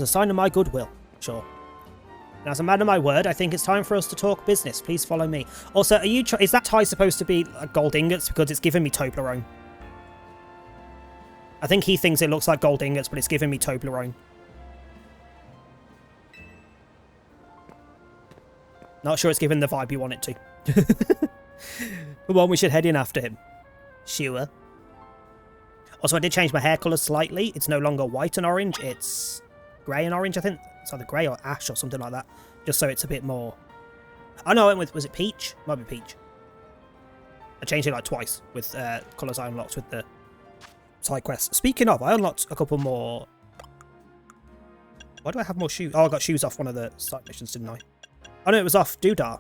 as a sign of my goodwill. Sure. Now, as a man of my word, I think it's time for us to talk business. Please follow me. Also, are you? Is that tie supposed to be gold ingots? Because it's giving me Toblerone. I think he thinks it looks like gold ingots, but it's giving me Toblerone. Not sure it's giving the vibe you want it to. Come on, we should head in after him. Sure. Also, I did change my hair colour slightly. It's no longer white and orange. It's grey and orange, I think. It's either grey or ash or something like that. Just so it's a bit more... Oh, no, I went with... Was it peach? Might be peach. I changed it like twice with colours I unlocked with the side quests. Speaking of, I unlocked a couple more... Why do I have more shoes? Oh, I got shoes off one of the side missions, didn't I? Oh, no, it was off Doodah.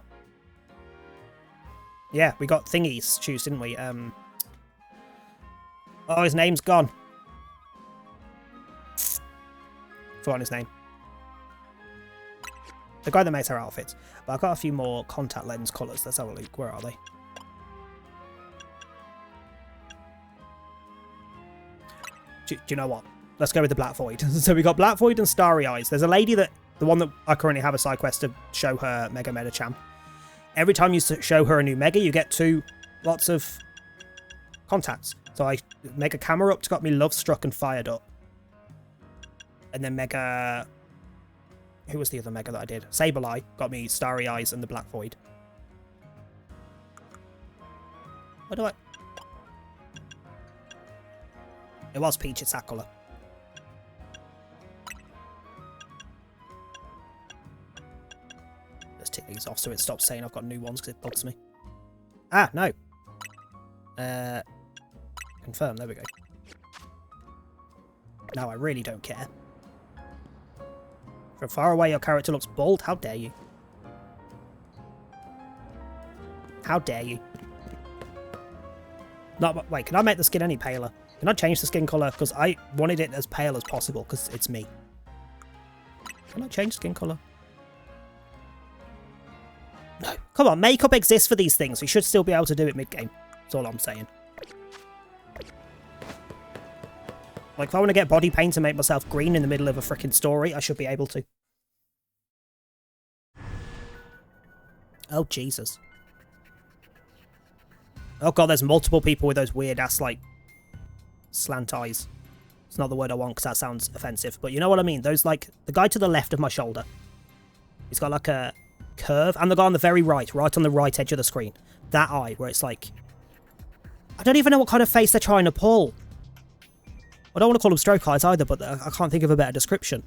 Yeah, we got thingies shoes, didn't we? Oh, his name's gone. Forgotten his name. The guy that makes our outfits. But I've got a few more contact lens colours. Let's have a look. Where are they? Do you know what? Let's go with the Black Void. So we got Black Void and Starry Eyes. There's a lady that... The one that I currently have a side quest to show her Mega Medicham. Every time you show her a new Mega, you get lots of contacts. So I Mega Camera Up got me Love Struck and Fired Up. And then Mega... Who was the other Mega that I did? Sableye got me Starry Eyes and the Black Void. What do I... It was peach, it's that colour. Let's tick these off so it stops saying I've got new ones because it bugs me. Ah, no. Confirm, there we go. Now I really don't care. From far away your character looks bald. How dare you? How dare you? Wait, can I make the skin any paler? Can I change the skin colour? Because I wanted it as pale as possible because it's me. Can I change skin colour? No. Come on, makeup exists for these things. We should still be able to do it mid-game. That's all I'm saying. Like, if I want to get body paint and make myself green in the middle of a freaking story, I should be able to. Oh, Jesus. Oh, God, there's multiple people with those weird-ass, like, slant eyes. It's not the word I want because that sounds offensive. But you know what I mean? Those, like, the guy to the left of my shoulder. He's got, like, a curve. And the guy on the very right on the right edge of the screen. That eye, where it's like... I don't even know what kind of face they're trying to pull. I don't want to call them stroke eyes either, but I can't think of a better description.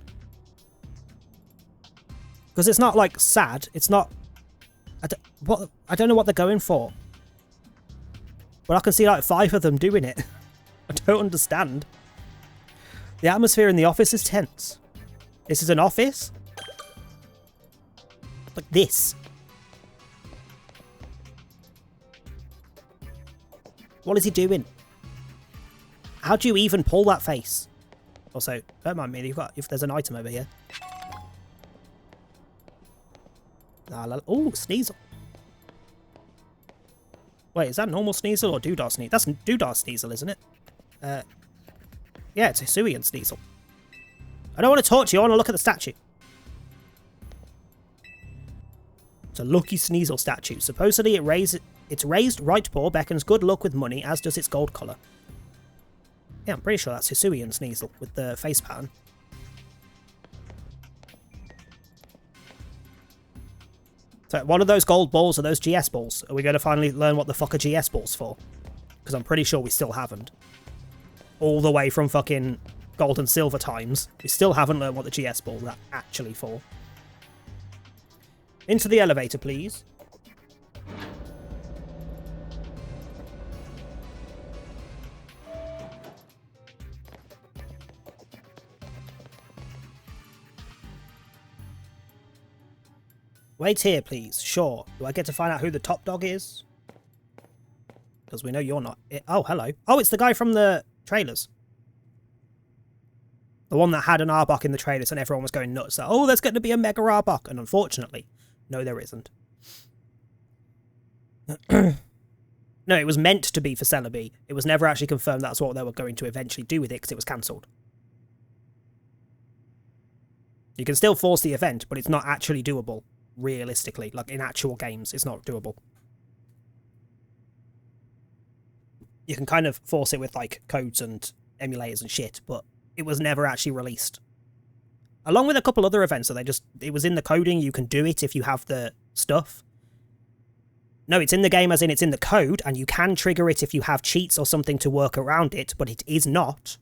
Because it's not, like, sad. It's not... I don't know what they're going for. But I can see, like, 5 of them doing it. I don't understand. The atmosphere in the office is tense. This is an office? Like this. What is he doing? How do you even pull that face? Also, don't mind me, if there's an item over here. Oh, Sneasel. Wait, is that normal Sneasel or Doodah Sneasel? That's Doodah Sneasel, isn't it? Yeah, it's Hisuian Sneasel. I don't want to talk to you, I want to look at the statue. It's a lucky Sneasel statue. Supposedly its raised right paw beckons good luck with money, as does its gold colour. Yeah, I'm pretty sure that's Hisuian Sneasel with the face pattern. So, what are those gold balls? Are those GS balls? Are we going to finally learn what the fuck are GS balls for? Because I'm pretty sure we still haven't. All the way from fucking gold and silver times, we still haven't learned what the GS balls are actually for. Into the elevator, please. Wait here, please. Sure. Do I get to find out who the top dog is? Because we know you're not... Oh, hello. Oh, it's the guy from the trailers. The one that had an Arbok in the trailers and everyone was going nuts. That, oh, there's going to be a Mega Arbok. And unfortunately, no, there isn't. No, it was meant to be for Celebi. It was never actually confirmed that's what they were going to eventually do with it because it was cancelled. You can still force the event, but it's not actually doable, realistically. Like, in actual games, it's not doable. You can kind of force it with, like, codes and emulators and shit, but it was never actually released. Along with a couple other events, so it was in the coding, you can do it if you have the stuff. No, it's in the game as in it's in the code, and you can trigger it if you have cheats or something to work around it, but it is not.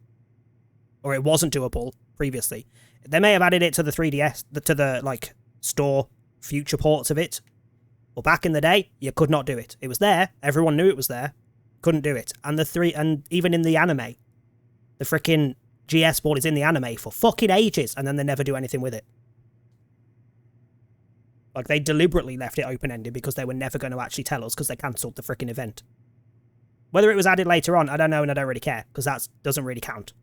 Or it wasn't doable previously. They may have added it to the 3DS, to the, like, store future ports of it. But back in the day, you could not do it. It was there, everyone knew it was there, couldn't do it. And even in the anime, the frickin' GS board is in the anime for fucking ages, and then they never do anything with it. Like, they deliberately left it open-ended because they were never going to actually tell us because they cancelled the frickin' event. Whether it was added later on, I don't know, and I don't really care, because that doesn't really count.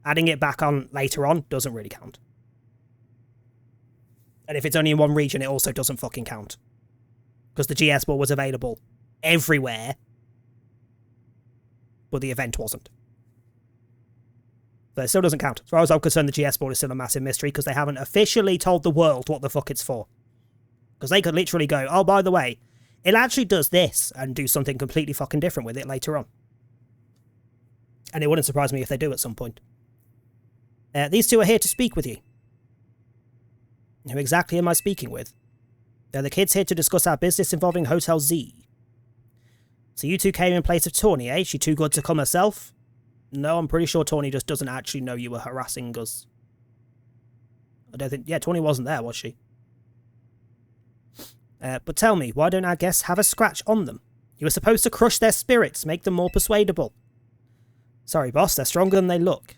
Adding it back on later on doesn't really count. And if it's only in one region, it also doesn't fucking count. Because the GS board was available everywhere, but the event wasn't. But it still doesn't count. As far as I'm concerned, the GS board is still a massive mystery because they haven't officially told the world what the fuck it's for. Because they could literally go, oh, by the way, it actually does this, and do something completely fucking different with it later on. And it wouldn't surprise me if they do at some point. These two are here to speak with you. Who exactly am I speaking with? They're the kids here to discuss our business involving Hotel Z. So you two came in place of Tawny, eh? She too good to come herself? No, I'm pretty sure Tawny just doesn't actually know you were harassing us. I don't think... Yeah, Tawny wasn't there, was she? But tell me, why don't our guests have a scratch on them? You were supposed to crush their spirits, make them more persuadable. Sorry, boss, they're stronger than they look.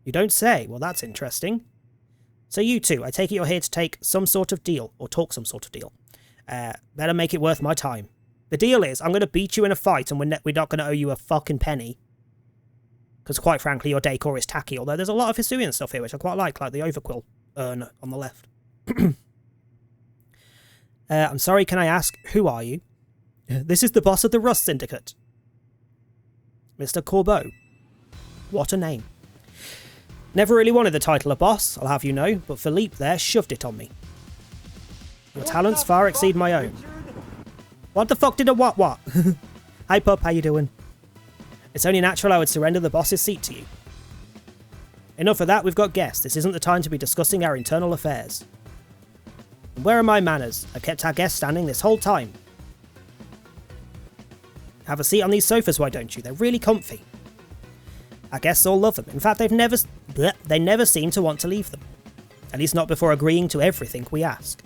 You don't say. Well, that's interesting. So you two, I take it you're here to take some sort of deal, or talk some sort of deal. Better make it worth my time. The deal is, I'm going to beat you in a fight, and we're not going to owe you a fucking penny. Because quite frankly, your decor is tacky, although there's a lot of Hisuian stuff here, which I quite like the Overquill urn on the left. I'm sorry, can I ask, who are you? This is the boss of the Rust Syndicate. Mr. Corbeau. What a name. Never really wanted the title of boss, I'll have you know, but Philippe there shoved it on me. Your talents far exceed my own. What the fuck did a what? Hi pup, how you doing? It's only natural I would surrender the boss's seat to you. Enough of that, we've got guests. This isn't the time to be discussing our internal affairs. And where are my manners? I've kept our guests standing this whole time. Have a seat on these sofas, why don't you? They're really comfy. Our guests all love them. In fact, they never seem to want to leave them. At least not before agreeing to everything we ask.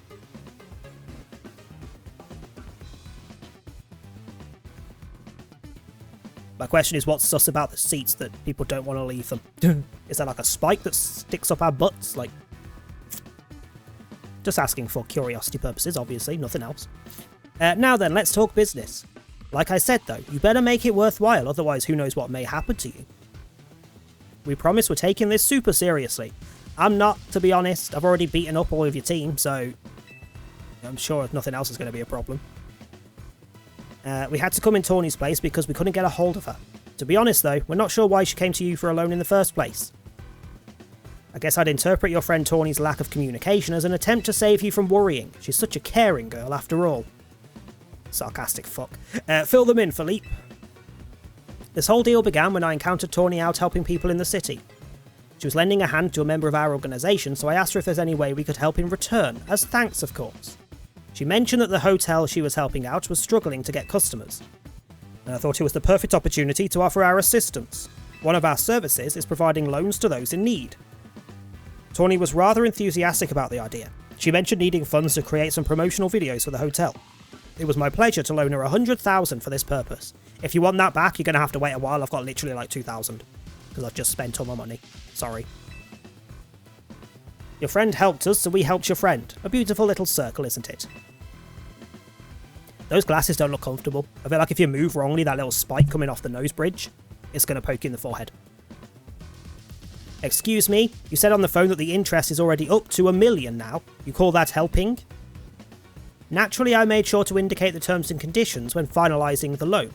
My question is, what's sus about the seats that people don't want to leave them? Is there like a spike that sticks up our butts? Like, just asking for curiosity purposes, obviously, nothing else. Now then, let's talk business. Like I said though, you better make it worthwhile, otherwise who knows what may happen to you. We promise we're taking this super seriously. I'm not, to be honest. I've already beaten up all of your team, so I'm sure nothing else is going to be a problem. We had to come in Tawny's place because we couldn't get a hold of her. To be honest though, we're not sure why she came to you for a loan in the first place. I guess I'd interpret your friend Tawny's lack of communication as an attempt to save you from worrying. She's such a caring girl after all. Sarcastic fuck. Fill them in, Philippe. This whole deal began when I encountered Tawny out helping people in the city. She was lending a hand to a member of our organisation, so I asked her if there's any way we could help in return, as thanks of course. She mentioned that the hotel she was helping out was struggling to get customers, and I thought it was the perfect opportunity to offer our assistance. One of our services is providing loans to those in need. Tawny was rather enthusiastic about the idea. She mentioned needing funds to create some promotional videos for the hotel. It was my pleasure to loan her 100,000 for this purpose. If you want that back, you're going to have to wait a while. I've got literally like 2,000 because I've just spent all my money. Sorry. Your friend helped us, so we helped your friend. A beautiful little circle, isn't it? Those glasses don't look comfortable. I feel like if you move wrongly, that little spike coming off the nose bridge, it's going to poke you in the forehead. Excuse me, you said on the phone that the interest is already up to 1 million now. You call that helping? Naturally, I made sure to indicate the terms and conditions when finalising the loan.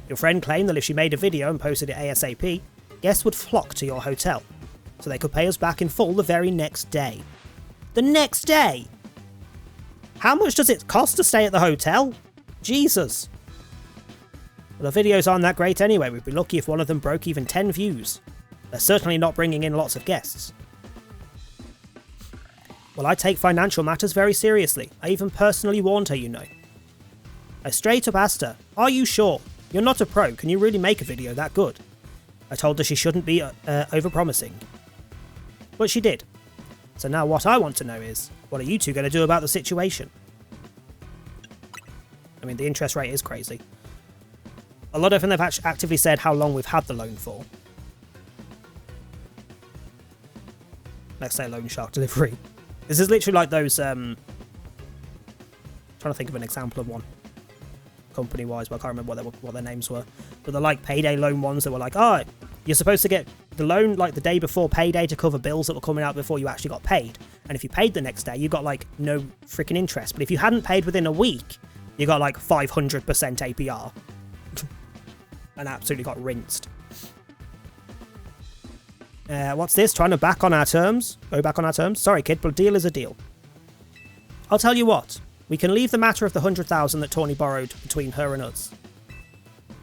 Your friend claimed that if she made a video and posted it ASAP, guests would flock to your hotel. so they could pay us back in full the very next day. The next day? How much does it cost to stay at the hotel? Jesus. Well, the videos aren't that great anyway. We'd be lucky if one of them broke even 10 views. They're certainly not bringing in lots of guests. Well, I take financial matters very seriously. I even personally warned her, you know. I straight up asked her, "Are you sure? You're not a pro. Can you really make a video that good?" I told her she shouldn't be over-promising. But she did. So now what I want to know is, what are you two going to do about the situation? I mean, the interest rate is crazy. A lot of them have actively said how long we've had the loan for. Let's say loan shark delivery. This is literally like those, trying to think of an example of one. Company-wise, but I can't remember what their names were. But they're like payday loan ones that were like, oh, you're supposed to get the loan like the day before payday to cover bills that were coming out before you actually got paid. And if you paid the next day, you got like no freaking interest. But if you hadn't paid within a week, you got like 500% APR. And absolutely got rinsed. What's this? Trying to back on our terms? Go back on our terms? Sorry, kid, but a deal is a deal. I'll tell you what. We can leave the matter of the 100,000 that Tawny borrowed between her and us.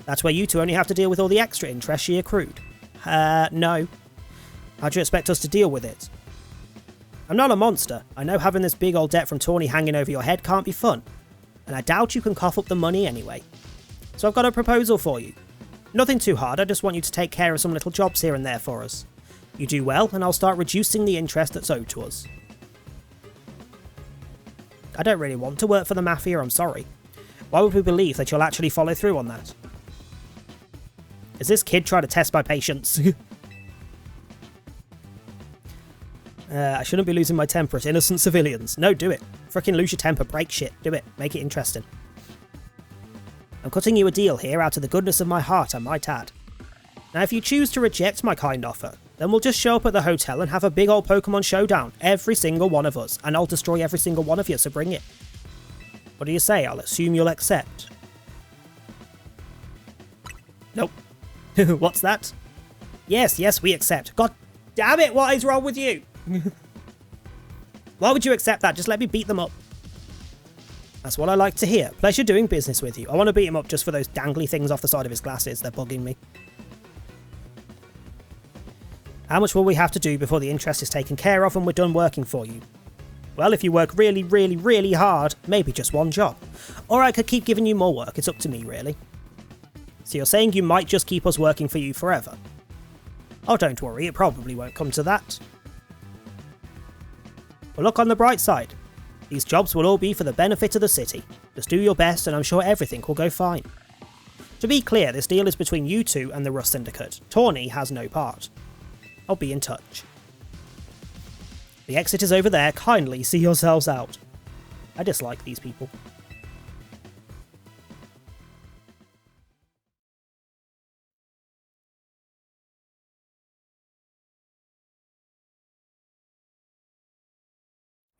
That's where you two only have to deal with all the extra interest she accrued. No. How do you expect us to deal with it? I'm not a monster. I know having this big old debt from Tawny hanging over your head can't be fun. And I doubt you can cough up the money anyway. So I've got a proposal for you. Nothing too hard, I just want you to take care of some little jobs here and there for us. You do well, and I'll start reducing the interest that's owed to us. I don't really want to work for the Mafia, I'm sorry. Why would we believe that you'll actually follow through on that? Is this kid trying to test my patience? I shouldn't be losing my temper at innocent civilians. No, do it. Frickin' lose your temper, break shit. Do it. Make it interesting. I'm cutting you a deal here out of the goodness of my heart, I might add. Now, if you choose to reject my kind offer, then we'll just show up at the hotel and have a big old Pokemon showdown, every single one of us, and I'll destroy every single one of you, so bring it. What do you say? I'll assume you'll accept. Nope. What's that? Yes, we accept. God damn it, what is wrong with you? Why would you accept that? Just let me beat them up. That's what I like to hear. Pleasure doing business with you. I want to beat him up just for those dangly things off the side of his glasses. They're bugging me. How much will we have to do before the interest is taken care of and we're done working for you? Well, if you work really, really, really hard, maybe just one job. Or I could keep giving you more work. It's up to me, really. So you're saying you might just keep us working for you forever? Oh, don't worry. It probably won't come to that. But look on the bright side. These jobs will all be for the benefit of the city. Just do your best and I'm sure everything will go fine. To be clear, this deal is between you two and the Rust Syndicate. Tawny has no part. I'll be in touch. The exit is over there. Kindly see yourselves out. I dislike these people.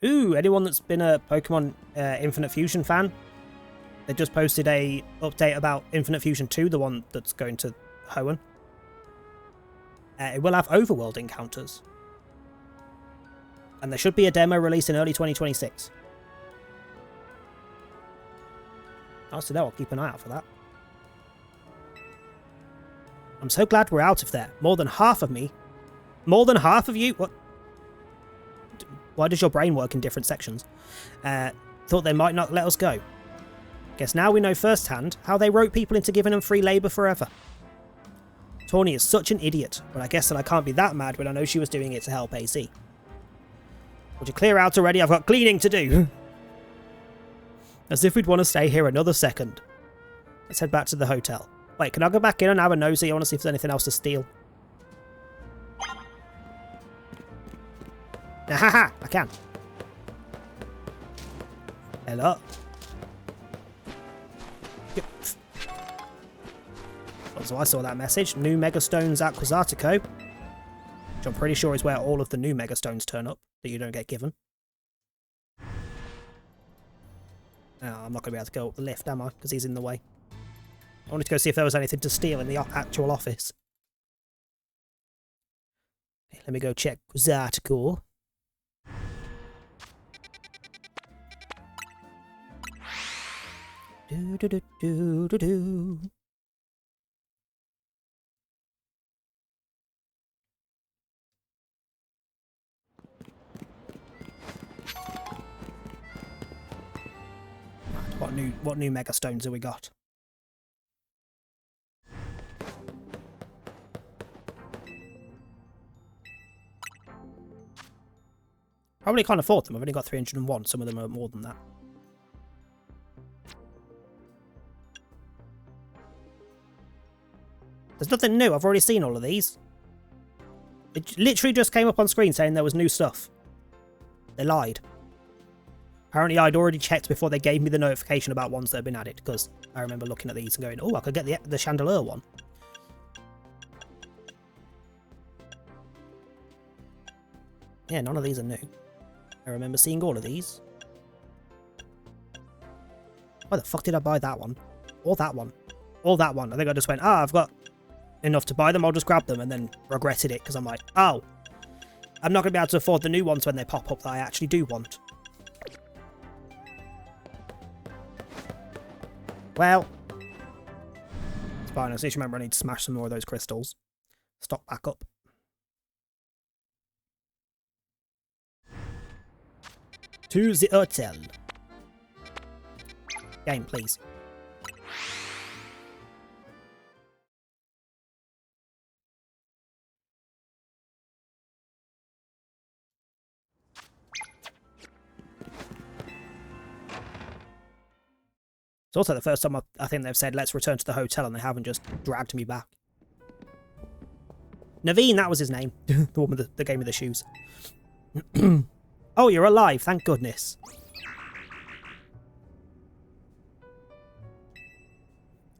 Ooh, anyone that's been a Pokemon Infinite Fusion fan? They just posted a update about Infinite Fusion 2, the one that's going to Hoenn. It will have overworld encounters. And there should be a demo released in early 2026. So now I'll keep an eye out for that. I'm so glad we're out of there. More than half of me. More than half of you? What? Why does your brain work in different sections? Thought they might not let us go. Guess now we know firsthand how they wrote people into giving them free labour forever. Tawny is such an idiot, but I guess that I can't be that mad when I know she was doing it to help AC. Would you clear out already? I've got cleaning to do. As if we'd want to stay here another second. Let's head back to the hotel. Wait, can I go back in and have a nosy? I want to see if there's anything else to steal. Haha, I can. Hello. Yep. Oh, so I saw that message. New Megastones at Quasartico. Which I'm pretty sure is where all of the new Megastones turn up that you don't get given. Oh, I'm not going to be able to go up the lift, am I? Because he's in the way. I wanted to go see if there was anything to steal in the actual office. Let me go check this article. Do do do do do do. What new mega stones have we got? Probably can't afford them. I've only got 301. Some of them are more than that. There's nothing new. I've already seen all of these. It literally just came up on screen saying there was new stuff. They lied. Apparently I'd already checked before they gave me the notification about ones that had been added, because I remember looking at these and going, oh, I could get the chandelier one. Yeah, none of these are new. I remember seeing all of these. Why the fuck did I buy that one? Or that one? Or that one? I think I just went, I've got enough to buy them, I'll just grab them, and then regretted it, because I'm like, oh, I'm not going to be able to afford the new ones when they pop up that I actually do want. Well, it's fine. I just remember I need to smash some more of those crystals. Stock back up. To the hotel. Game, please. It's also the first time I think they've said, let's return to the hotel, and they haven't just dragged me back. Naveen, that was his name. The one with the game with the shoes. Oh, you're alive, thank goodness.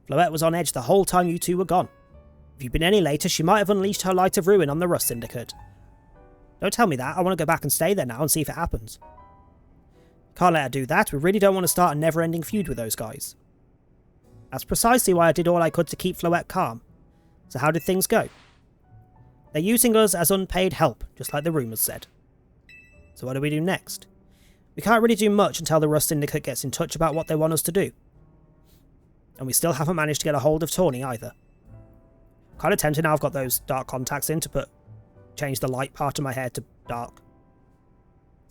Floette was on edge the whole time you two were gone. If you'd been any later, she might have unleashed her light of ruin on the Rust Syndicate. Don't tell me that. I want to go back and stay there now and see if it happens. Can't let her do that. We really don't want to start a never-ending feud with those guys. That's precisely why I did all I could to keep Floette calm. So how did things go? They're using us as unpaid help, just like the rumours said. So what do we do next? We can't really do much until the Rust Syndicate gets in touch about what they want us to do. And we still haven't managed to get a hold of Tawny either. Kind of tempted now I've got those dark contacts in to change the light part of my hair to dark.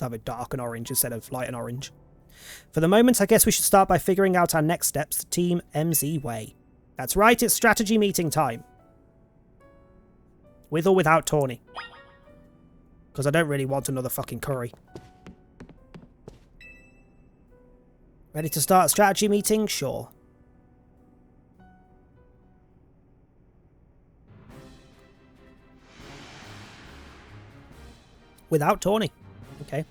Have it dark and orange instead of light and orange. For the moment, I guess we should start by figuring out our next steps the Team MZ way. That's right, it's strategy meeting time. With or without Tawny. Because I don't really want another fucking curry. Ready to start strategy meeting? Sure. Without Tawny. Okay.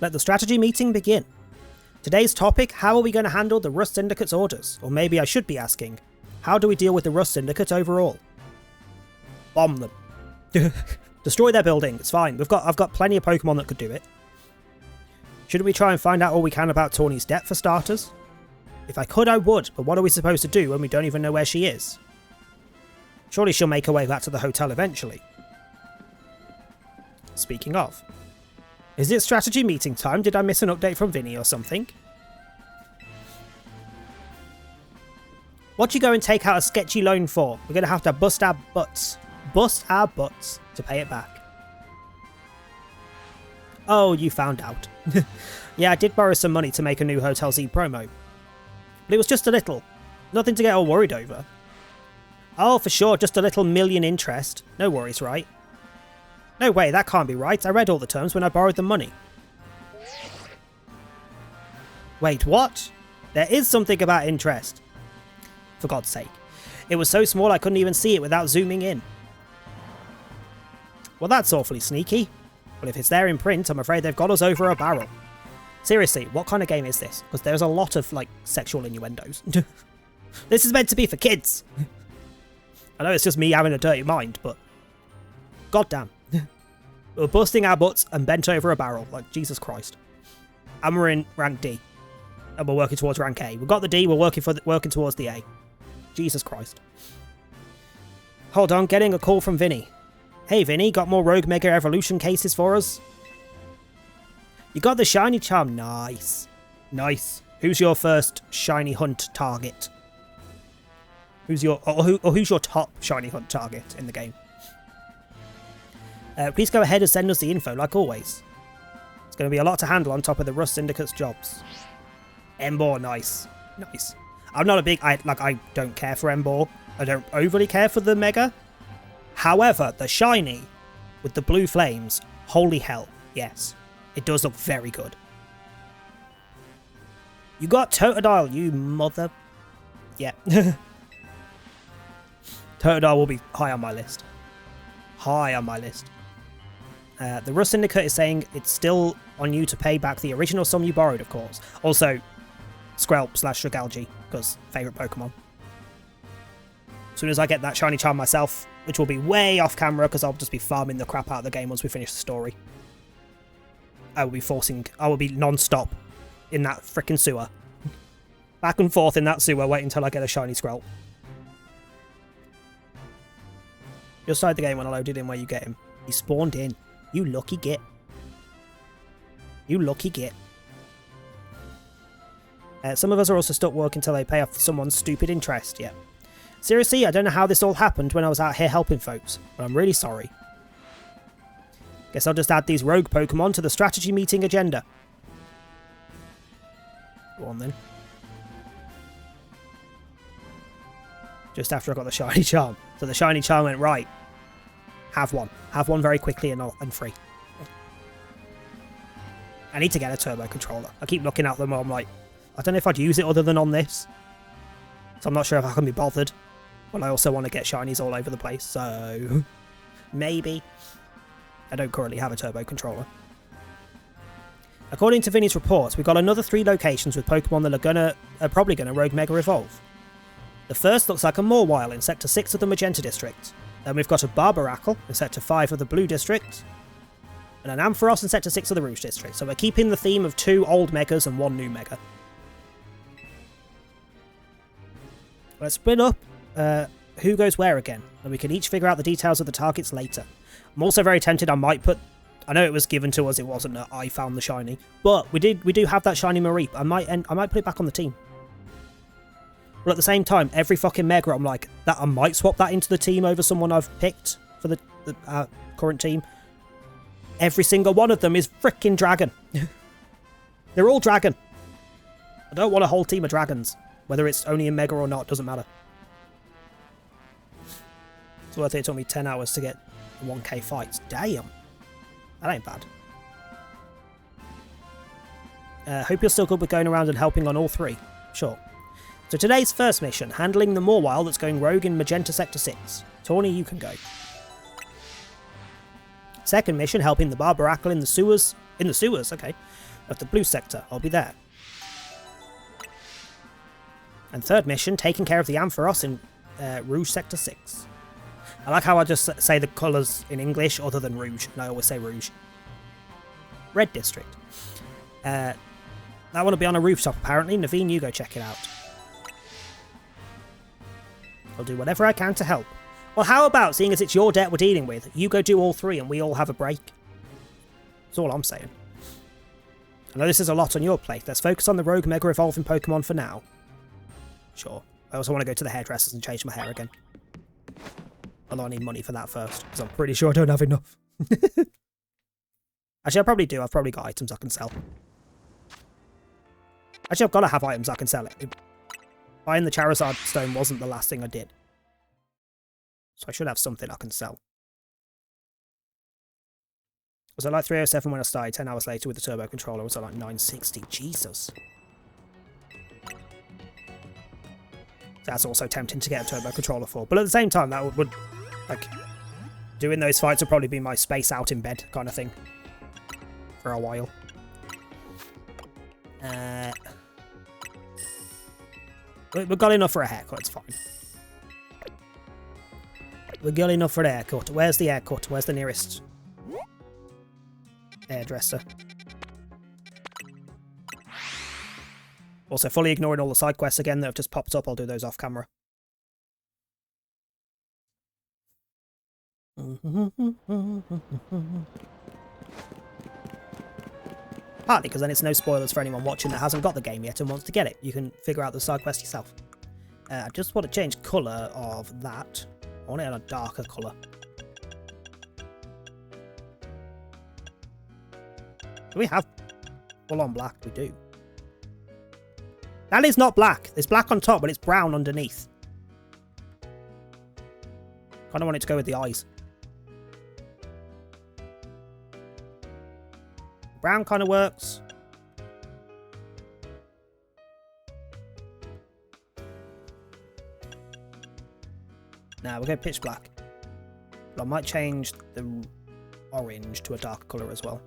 Let the strategy meeting begin. Today's topic, how are we going to handle the Rust Syndicate's orders? Or maybe I should be asking, how do we deal with the Rust Syndicate overall? Bomb them. Destroy their building, it's fine. I've got plenty of Pokemon that could do it. Shouldn't we try and find out all we can about Tawny's debt for starters? If I could, I would, but what are we supposed to do when we don't even know where she is? Surely she'll make her way back to the hotel eventually. Speaking of, is it strategy meeting time? Did I miss an update from Vinny or something? What you go and take out a sketchy loan for? We're going to have to bust our butts to pay it back. Oh, you found out. Yeah, I did borrow some money to make a new Hotel Z promo. But it was just a little. Nothing to get all worried over. Oh, for sure, just a little million interest. No worries, right? No way, that can't be right. I read all the terms when I borrowed the money. Wait, what? There is something about interest. For God's sake. It was so small I couldn't even see it without zooming in. Well, that's awfully sneaky. Well, if it's there in print, I'm afraid they've got us over a barrel. Seriously, what kind of game is this? Because there's a lot of, like, sexual innuendos. This is meant to be for kids. I know it's just me having a dirty mind, but... goddamn. We're busting our butts and bent over a barrel. Like, Jesus Christ. And we're in rank D. And we're working towards rank A. We've got the D, we're working towards the A. Jesus Christ. Hold on, getting a call from Vinny. Hey Vinny, got more Rogue Mega Evolution cases for us? You got the shiny charm. Nice. Nice. Who's your first shiny hunt target? Who's your who's your top shiny hunt target in the game? Please go ahead and send us the info like always. It's going to be a lot to handle on top of the Rust Syndicate's jobs. Embor, nice. Nice. I'm not a big... I don't care for Embor. I don't overly care for the Mega. However, the shiny with the blue flames, holy hell, yes. It does look very good. You got Totodile, you mother... Yeah. Totodile will be high on my list. High on my list. The Rust Syndicate is saying it's still on you to pay back the original sum you borrowed, of course. Also, Skrelp/Dragalge, because favourite Pokemon. As soon as I get that shiny charm myself, which will be way off camera because I'll just be farming the crap out of the game once we finish the story. I will be non-stop in that frickin' sewer. Back and forth in that sewer, waiting until I get a shiny Skrelp. You'll start the game when I loaded in where you get him. He spawned in. You lucky git. You lucky git. Some of us are also stuck working until they pay off someone's stupid interest. Yeah. Seriously, I don't know how this all happened when I was out here helping folks, but I'm really sorry. Guess I'll just add these rogue Pokemon to the strategy meeting agenda. Go on then. Just after I got the shiny charm. So the shiny charm went, right. Have one. Have one very quickly and free. I need to get a turbo controller. I keep looking at them and I'm like, I don't know if I'd use it other than on this. So I'm not sure if I can be bothered. But I also want to get shinies all over the place, so... maybe. I don't currently have a turbo controller. According to Vinny's reports, we've got another 3 locations with Pokemon that are probably going to Rogue Mega Evolve. The first looks like a Mawile in Sector 6 of the Magenta District. Then we've got a Barbaracle in Sector 5 of the Blue District. And an Ampharos in Sector 6 of the Rouge District. So we're keeping the theme of 2 old Megas and 1 new Mega. Let's split up who goes where again, and we can each figure out the details of the targets later. I'm also very tempted. I know it was given to us. It wasn't that I found the shiny, but we do have that shiny Mareep. I might put it back on the team. But at the same time, every fucking Mega, I'm like that. I might swap that into the team over someone I've picked for the current team. Every single one of them is freaking dragon. They're all dragon. I don't want a whole team of dragons. Whether it's only in Mega or not, doesn't matter. It's worth it. It took me 10 hours to get 1k fights. Damn. That ain't bad. Hope you're still good with going around and helping on all 3. Sure. So today's first mission, handling the Mawile that's going rogue in Magenta Sector 6. Tawny, you can go. Second mission, helping the Barbaracle in the sewers. In the sewers, okay. Of the Blue Sector. I'll be there. And third mission, taking care of the Ampharos in Rouge Sector 6. I like how I just say the colours in English other than Rouge, and I always say Rouge. Red District. That one will be on a rooftop apparently. Naveen, you go check it out. I'll do whatever I can to help. Well, how about, seeing as it's your debt we're dealing with, you go do all 3 and we all have a break? That's all I'm saying. I know this is a lot on your plate. Let's focus on the Rogue Mega Evolving Pokemon for now. Sure. I also want to go to the hairdressers and change my hair again. Although I need money for that first, because I'm pretty sure I don't have enough. Actually, I probably do. I've probably got items I can sell. Actually, I've got to have items I can sell. Buying the Charizard Stone wasn't the last thing I did. So I should have something I can sell. Was I like 307 when I started? 10 hours later with the turbo controller, was I like 960? Jesus. That's also tempting to get a turbo controller for. But at the same time, that would like, doing those fights would probably be my space out in bed kind of thing. For a while. We've got enough for a haircut, it's fine. We've got enough for the haircut. Where's the haircut? Where's the nearest hairdresser? Also, fully ignoring all the side quests again that have just popped up. I'll do those off camera. Partly because then it's no spoilers for anyone watching that hasn't got the game yet and wants to get it. You can figure out the side quest yourself. I just want to change colour of that. I want it in a darker colour. Do we have full-on black? We do. That is not black. It's black on top, but it's brown underneath. Kind of want it to go with the eyes. Brown kind of works. Now we're going pitch black. But I might change the orange to a darker colour as well.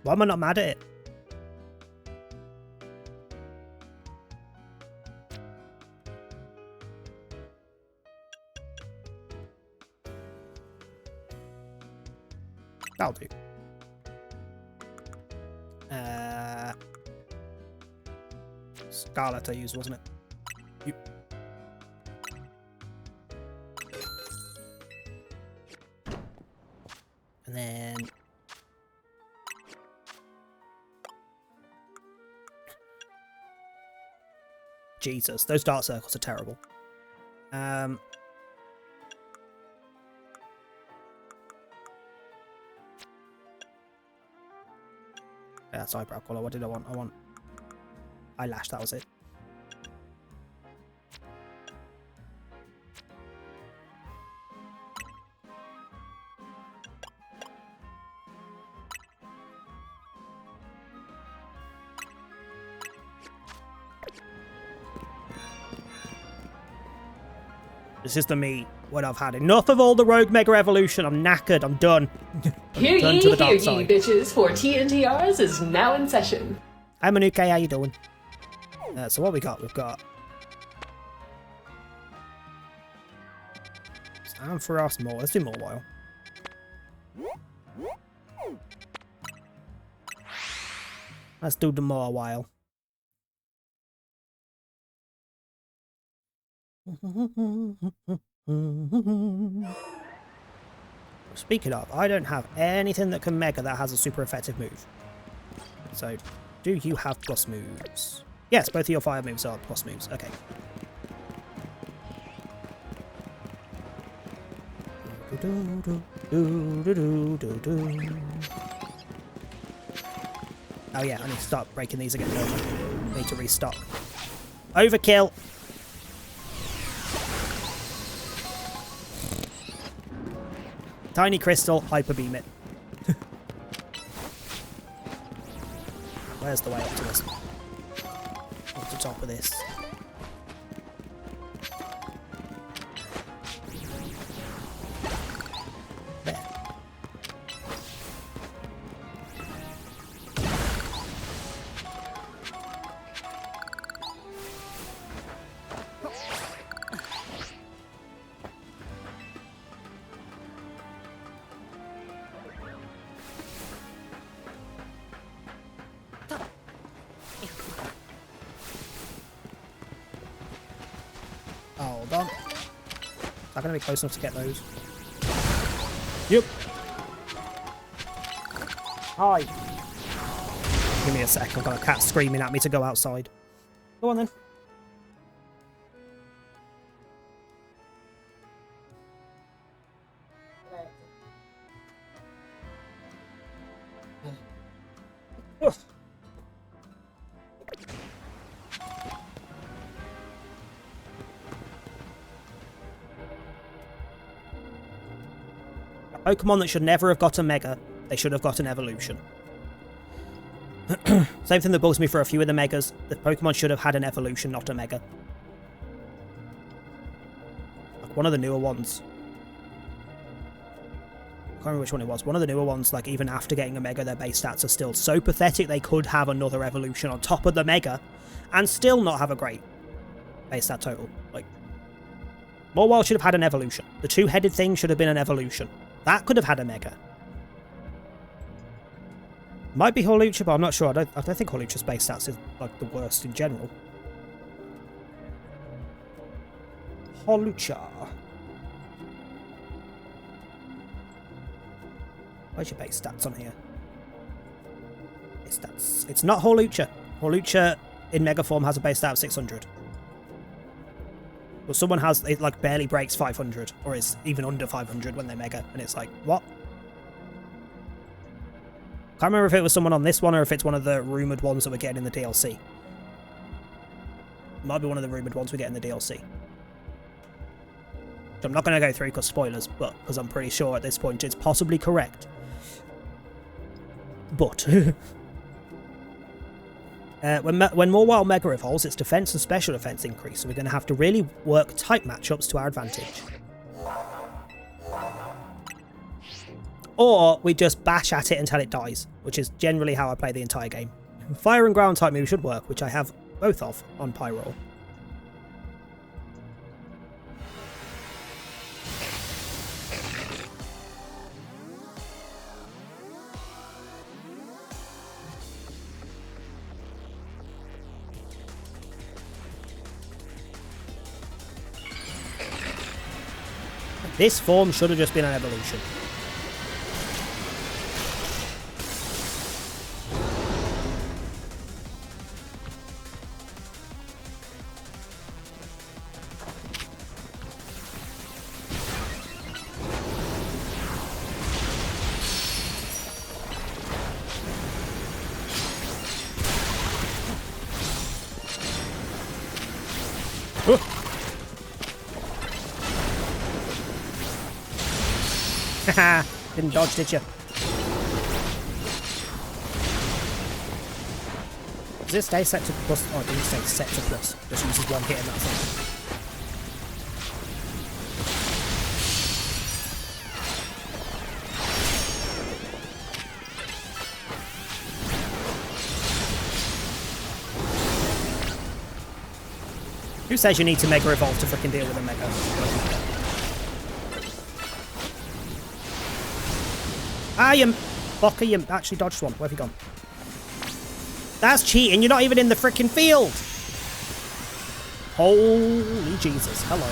Why am I not mad at it? That'll do. Scarlet I used, wasn't it? Yep. And then... Jesus, those dark circles are terrible. Yeah, that's eyebrow colour. What did I want? I want eyelash, that was it. This is the me when I've had enough of all the Rogue Mega Evolution. I'm knackered. I'm done. Hear ye, bitches, for TNTRs is now in session. Hi Manuke, how you doing? So what we got? We've got Sam for us more. Let's do more while. Let's do the more while. Speaking of, I don't have anything that can mega that has a super effective move. So, do you have plus moves? Yes, both of your fire moves are plus moves. Okay. Oh yeah, I need to start breaking these again. I need to restock. Overkill! Tiny crystal, hyper beam it. Where's the way up to this? Up the top of this. There. Hold on. Is that going to be close enough to get those? Yep. Hi. Give me a sec. I've got a cat screaming at me to go outside. Go on then. Pokemon that should never have got a Mega, they should have got an evolution. Same thing that bugs me for a few of the Megas. The Pokemon should have had an evolution, not a Mega. Like one of the newer ones. I can't remember which one it was. One of the newer ones, like even after getting a Mega, their base stats are still so pathetic they could have another evolution on top of the Mega and still not have a great base stat total. Like, Mawile should have had an evolution. The two-headed thing should have been an evolution. That could have had a Mega. Might be Horlucha, but I'm not sure. I don't think Horlucha's base stats is like the worst in general. Horlucha. Where's your base stats on here? Base stats. It's not Horlucha. Horlucha in Mega Form has a base stat of 600. But someone has, it like barely breaks 500, or is even under 500 when they Mega, and it's like, what? Can't remember if it was someone on this one or if it's one of the rumoured ones that we're getting in the DLC. Might be one of the rumoured ones we get in the DLC. So I'm not going to go through because spoilers, but because I'm pretty sure at this point it's possibly correct. But when Morwile Mega evolves, its defense and special defense increase, so we're going to have to really work tight matchups to our advantage. Or we just bash at it until it dies, which is generally how I play the entire game. Fire and ground type moves should work, which I have both of on Pyroar. This form should have just been an evolution. Haha, didn't dodge, did you? Does it stay set to plus? Oh, it didn't stay set to plus. Just uses one hit and that's it. Who says you need to Mega Evolve to freaking deal with a Mega? Ah, you fucker, you actually dodged one. Where have you gone? That's cheating. You're not even in the freaking field. Holy Jesus. Hello.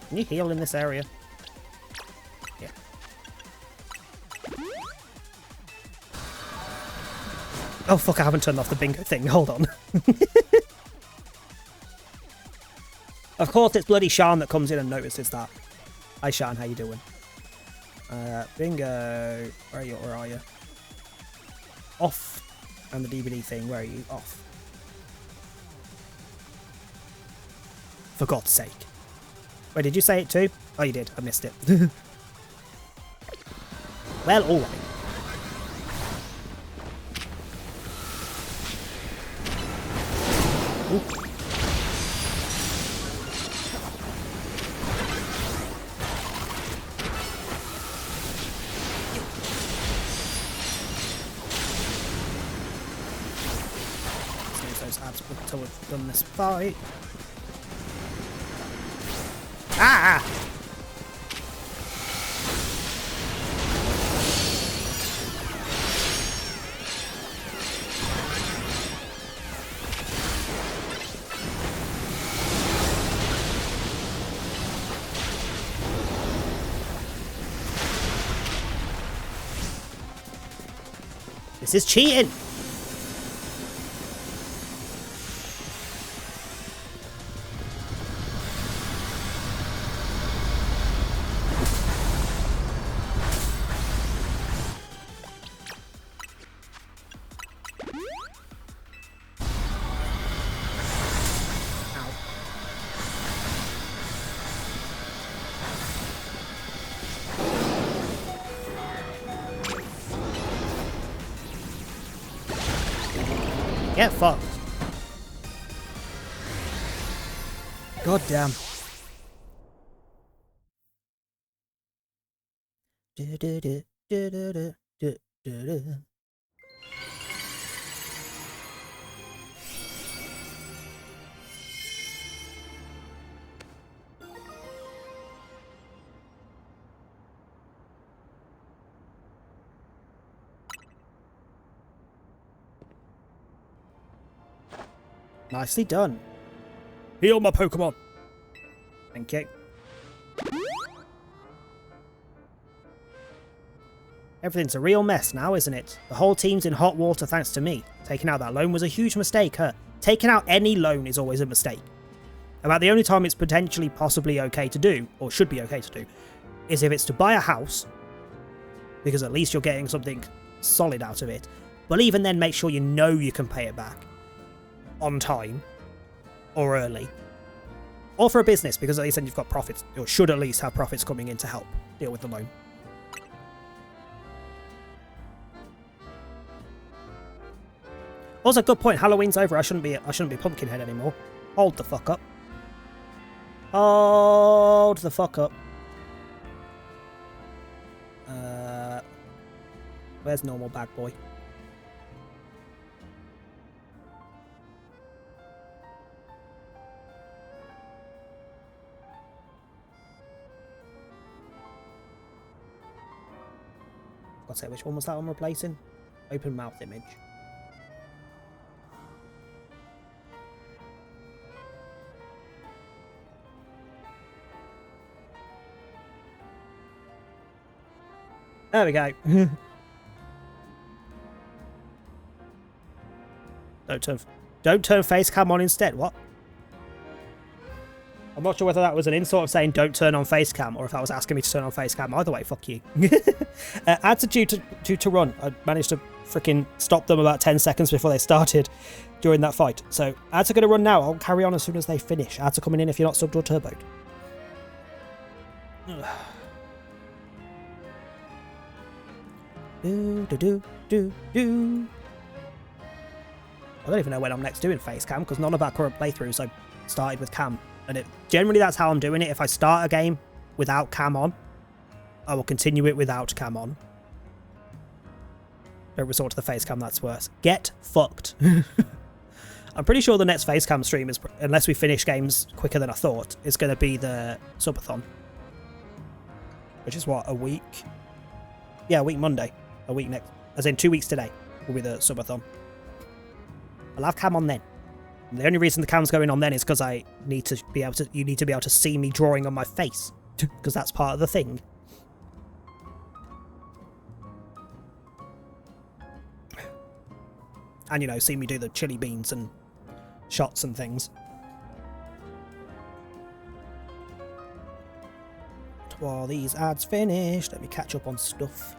Can you heal in this area? Yeah. Oh fuck, I haven't turned off the bingo thing. Hold on. Of course, it's bloody Shan that comes in and notices that. Hi Shan, how you doing? Bingo. Where are you? Off. And the DVD thing, where are you? Off. For God's sake. Wait, did you say it too? Oh, you did. I missed it. Well, alright. Save those abs until we've done this fight. Ah! This is cheating! Get fucked. God damn. Nicely done. Heal my Pokemon. Thank you. Everything's a real mess now, isn't it? The whole team's in hot water thanks to me. Taking out that loan was a huge mistake, huh? Taking out any loan is always a mistake. About the only time it's potentially possibly okay to do, or should be okay to do, is if it's to buy a house, because at least you're getting something solid out of it. But even then, make sure you know you can pay it back on time or early. Or for a business, because at least then you've got profits, or should at least have profits coming in to help deal with the loan. Also, good point. Halloween's over. I shouldn't be Pumpkinhead anymore. Hold the fuck up. Hold the fuck up. Where's normal bag boy? I'll say, which one was that I'm replacing? Open mouth image. There we go. Don't turn face cam on instead. What? I'm not sure whether that was an insult of saying don't turn on face cam or if that was asking me to turn on face cam. Either way, fuck you. Ads are due to run. I managed to freaking stop them about 10 seconds before they started during that fight. So ads are going to run now. I'll carry on as soon as they finish. Ads are coming in if you're not subbed or turboed. I don't even know when I'm next doing face cam because none of our current playthroughs I started with cam, and generally that's how I'm doing it. If I start a game without cam on, I will continue it without cam on. Don't resort to the face cam, that's worse. Get fucked. I'm pretty sure the next face cam stream is, unless we finish games quicker than I thought, is going to be the subathon, which is what, a week? Yeah, a week Monday. A week next, as in 2 weeks today, will be the subathon. I'll have cam on then. And the only reason the cam's going on then is because I need to be able to. You need to be able to see me drawing on my face, because that's part of the thing. And you know, see me do the chili beans and shots and things. While these ads finish, let me catch up on stuff.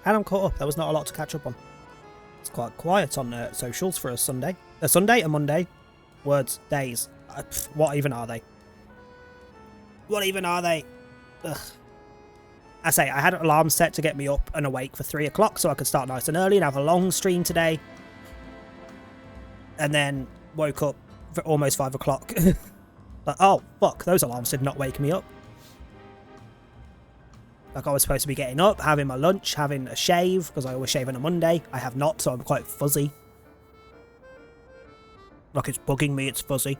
And I'm caught up. There was not a lot to catch up on. It's quite quiet on socials for a Sunday. A Sunday, a Monday. Words, days. What even are they? What even are they? Ugh. I say, I had an alarm set to get me up and awake for 3 o'clock so I could start nice and early and have a long stream today. And then woke up for almost 5 o'clock. Like, oh, fuck, those alarms did not wake me up. Like, I was supposed to be getting up, having my lunch, having a shave, because I always shave on a Monday. I have not, so I'm quite fuzzy. Like, it's bugging me, it's fuzzy.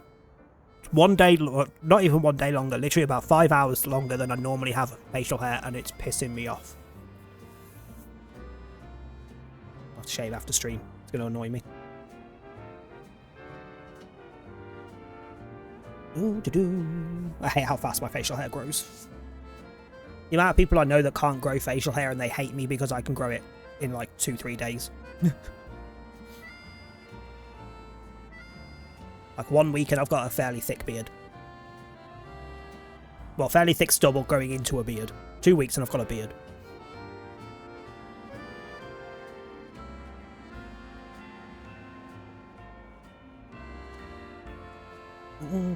It's 1 day, not even 1 day longer, literally about 5 hours longer than I normally have facial hair, and it's pissing me off. I'll have to shave after stream. It's going to annoy me. I hate how fast my facial hair grows. The amount of people I know that can't grow facial hair and they hate me because I can grow it in like 2-3 days. Like 1 week and I've got a fairly thick beard. Well, fairly thick stubble growing into a beard. 2 weeks and I've got a beard.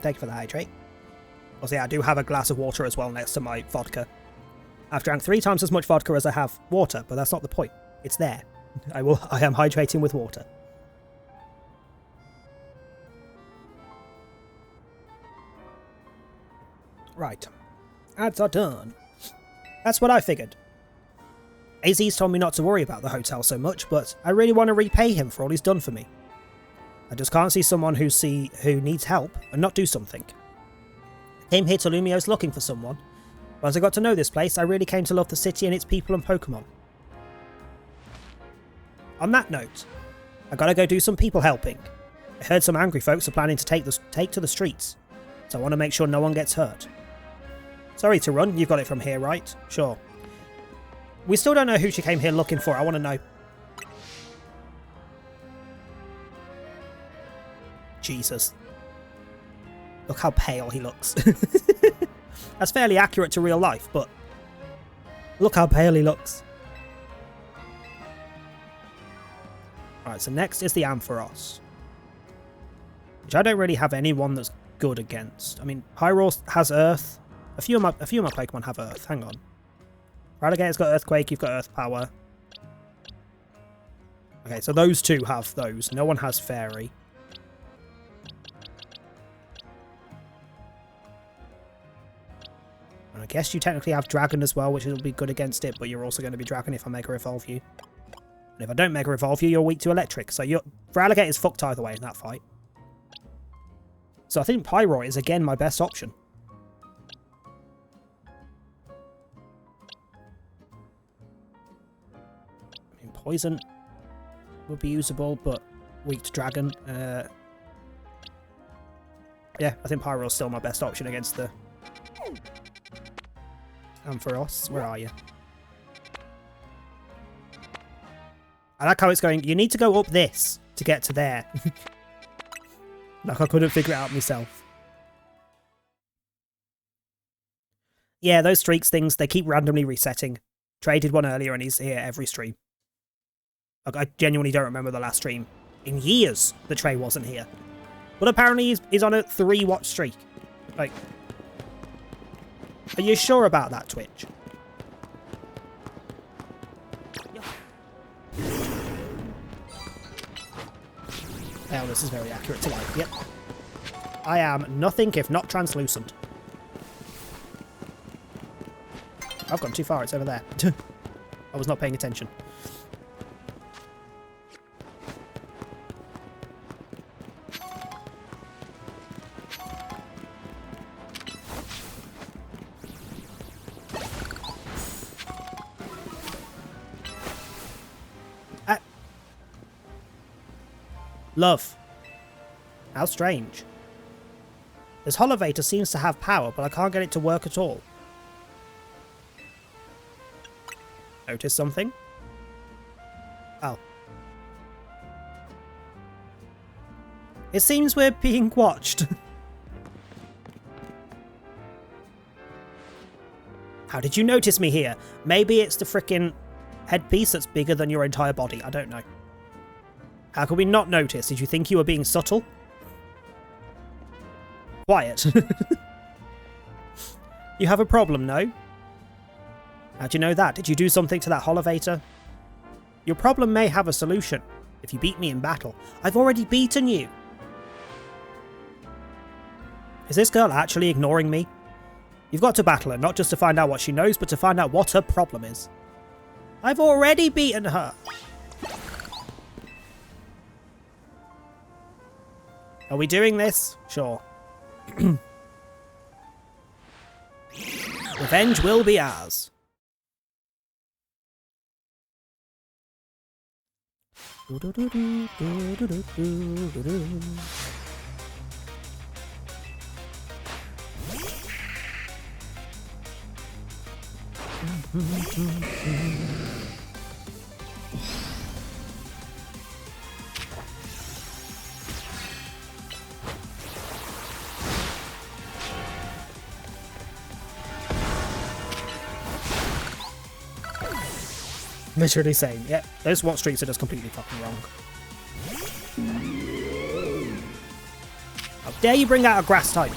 Thank you for the hydrate. Also, yeah, I do have a glass of water as well next to my vodka. I've drank 3 times as much vodka as I have water, but that's not the point. It's there. I am hydrating with water. Right. Ads are done. That's what I figured. AZ's told me not to worry about the hotel so much, but I really want to repay him for all he's done for me. I just can't see someone who needs help and not do something. I came here to Lumio's looking for someone. Once I got to know this place, I really came to love the city and its people and Pokemon. On that note, I gotta go do some people helping. I heard some angry folks are planning to take to the streets, so I want to make sure no one gets hurt. Sorry to run, you've got it from here, right? Sure. We still don't know who she came here looking for, I want to know. Jesus. Look how pale he looks. That's fairly accurate to real life, but look how pale he looks. Alright, so next is the Ampharos, which I don't really have anyone that's good against. I mean, Pyroar has Earth. A few of my Pokemon have Earth. Hang on. Relegator's got Earthquake, you've got Earth Power. Okay, so those two have those. No one has Fairy. And I guess you technically have Dragon as well, which will be good against it, but you're also going to be Dragon if I Mega Evolve you. And if I don't Mega Evolve you, you're weak to Electric. So Relegator's fucked either way in that fight. So I think Pyroar is again my best option. I mean, Poison would be usable, but weak to Dragon. Yeah, I think Pyroar's still my best option against the Ampharos. Where are you? I like how it's going. You need to go up this to get to there. Like I couldn't figure it out myself. Yeah, those streaks things, they keep randomly resetting. Trey did one earlier and he's here every stream. Like, I genuinely don't remember the last stream in years that Trey wasn't here. But apparently he's on a 3-watch streak. Like, are you sure about that, Twitch? Oh, this is very accurate to life. Yep. I am nothing if not translucent. I've gone too far. It's over there. I was not paying attention. Love. How strange. This Holovator seems to have power, but I can't get it to work at all. Notice something? Oh. It seems we're being watched. How did you notice me here? Maybe it's the frickin' headpiece that's bigger than your entire body. I don't know. How could we not notice? Did you think you were being subtle? Quiet. You have a problem, no? How'd you know that? Did you do something to that Holovator? Your problem may have a solution if you beat me in battle. I've already beaten you. Is this girl actually ignoring me? You've got to battle her, not just to find out what she knows, but to find out what her problem is. I've already beaten her. Are we doing this? Sure. Revenge will be ours. Literally saying, yeah, those SWAT streaks are just completely fucking wrong. How dare you bring out a grass type?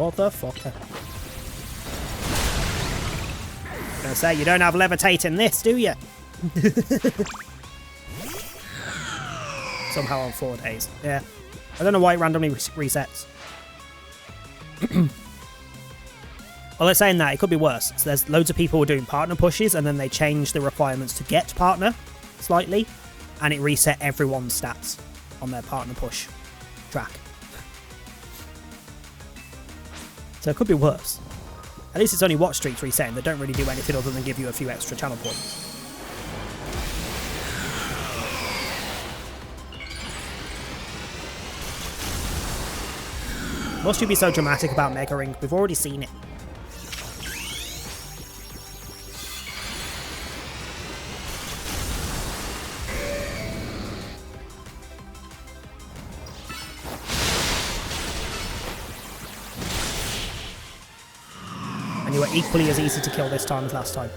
motherfucker. I was gonna say, you don't have levitate in this, do you? Somehow on 4 days. Yeah. I don't know why it randomly resets. Well, they're saying that. It could be worse. So there's loads of people who are doing partner pushes, and then they change the requirements to get partner slightly, and it reset everyone's stats on their partner push track. So it could be worse. At least it's only watch streaks resetting. They don't really do anything other than give you a few extra channel points. Must you be so dramatic about Mega Ring? We've already seen it. And you were equally as easy to kill this time as last time.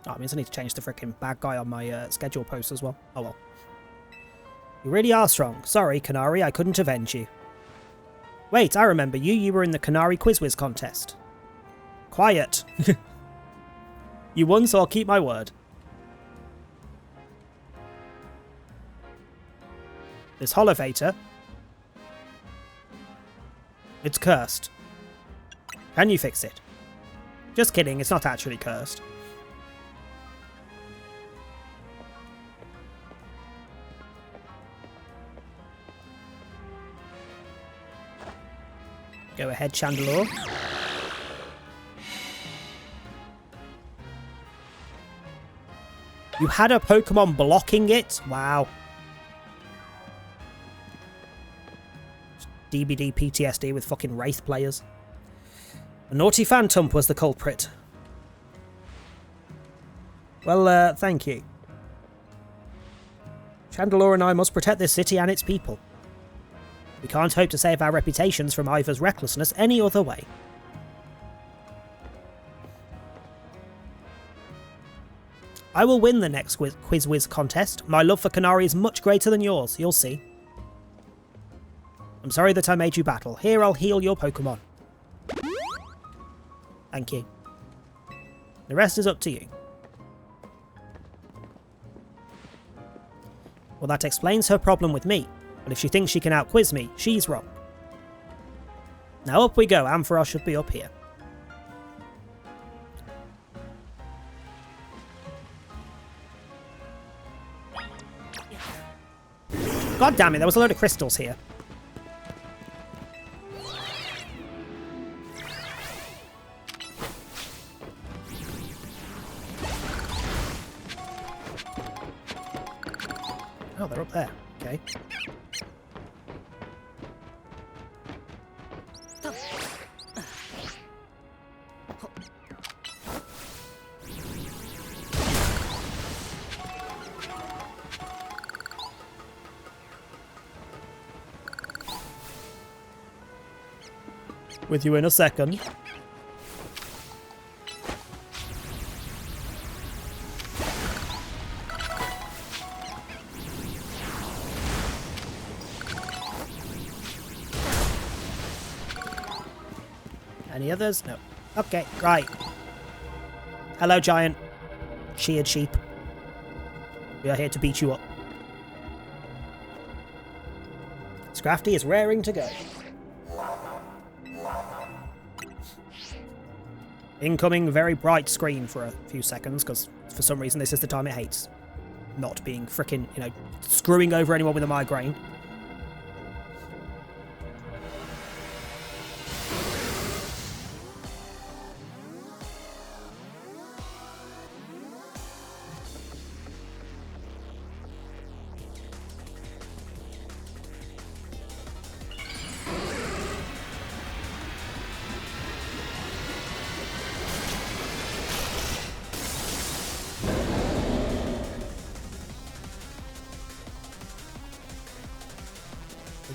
Oh, it means I need to change the freaking bad guy on my schedule post as well. Oh well. You really are strong. Sorry, Canary, I couldn't avenge you. Wait, I remember you. You were in the Canary Quiz Whiz contest. Quiet. You won, so I'll keep my word. This Holovator. It's cursed. Can you fix it? Just kidding, it's not actually cursed. Go ahead, Chandelure. You had a Pokemon blocking it? Wow. DBD PTSD with fucking Wraith players. A naughty Phantom was the culprit. Well, thank you. Chandelure and I must protect this city and its people. We can't hope to save our reputations from Ivor's recklessness any other way. I will win the next Quiz Whiz contest. My love for Canary is much greater than yours, you'll see. I'm sorry that I made you battle. Here, I'll heal your Pokemon. Thank you. The rest is up to you. Well, that explains her problem with me. But if she thinks she can out-quiz me, she's wrong. Now up we go. Ampharos should be up here. God damn it, there was a load of crystals here. Oh, they're up there. Okay. With you in a second. Any others? No. Okay, right. Hello, giant. Sheared sheep. We are here to beat you up. Scrafty is raring to go. Incoming very bright screen for a few seconds, because for some reason this is the time it hates. Not being frickin', you know, screwing over anyone with a migraine.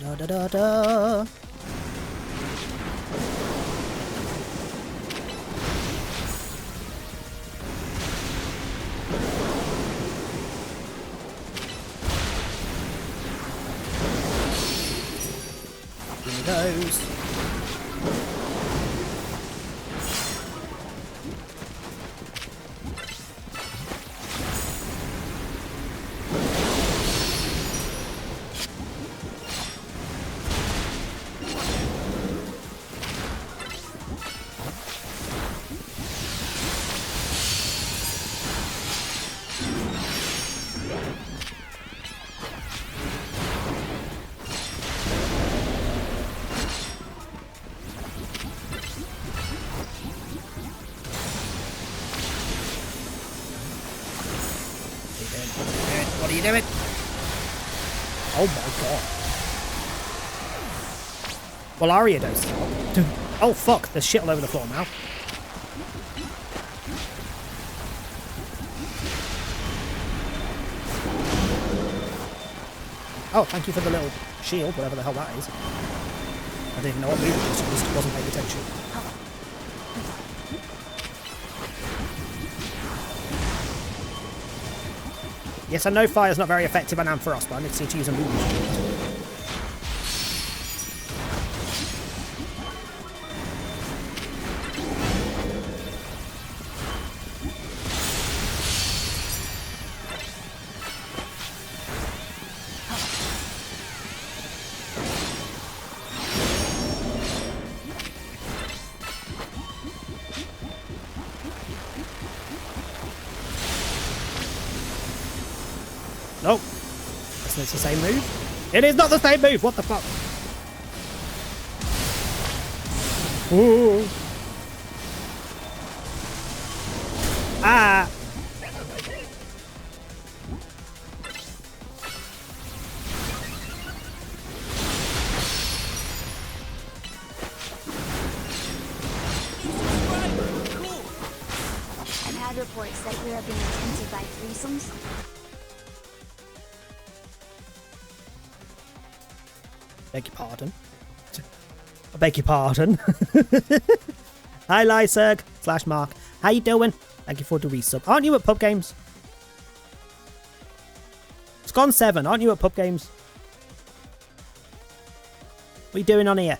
Da da da da. goes. What are you doing? Oh my god. Well, Aria does. Oh fuck, there's shit all over the floor now. Oh, thank you for the little shield, whatever the hell that is. I didn't know what move it was, I just wasn't paying attention. Yes, I know fire's not very effective on Ampharos, but I need to use a move. Nope. It's the same move. It is not the same move. What the fuck? Ooh. Ah. I've had reports that we are being tempted by threesomes. Beg your pardon. I beg your pardon. Hi, Lyserg / Mark. How you doing? Thank you for the resub. Aren't you at pub games? It's gone 7. Aren't you at pub games? What are you doing on here?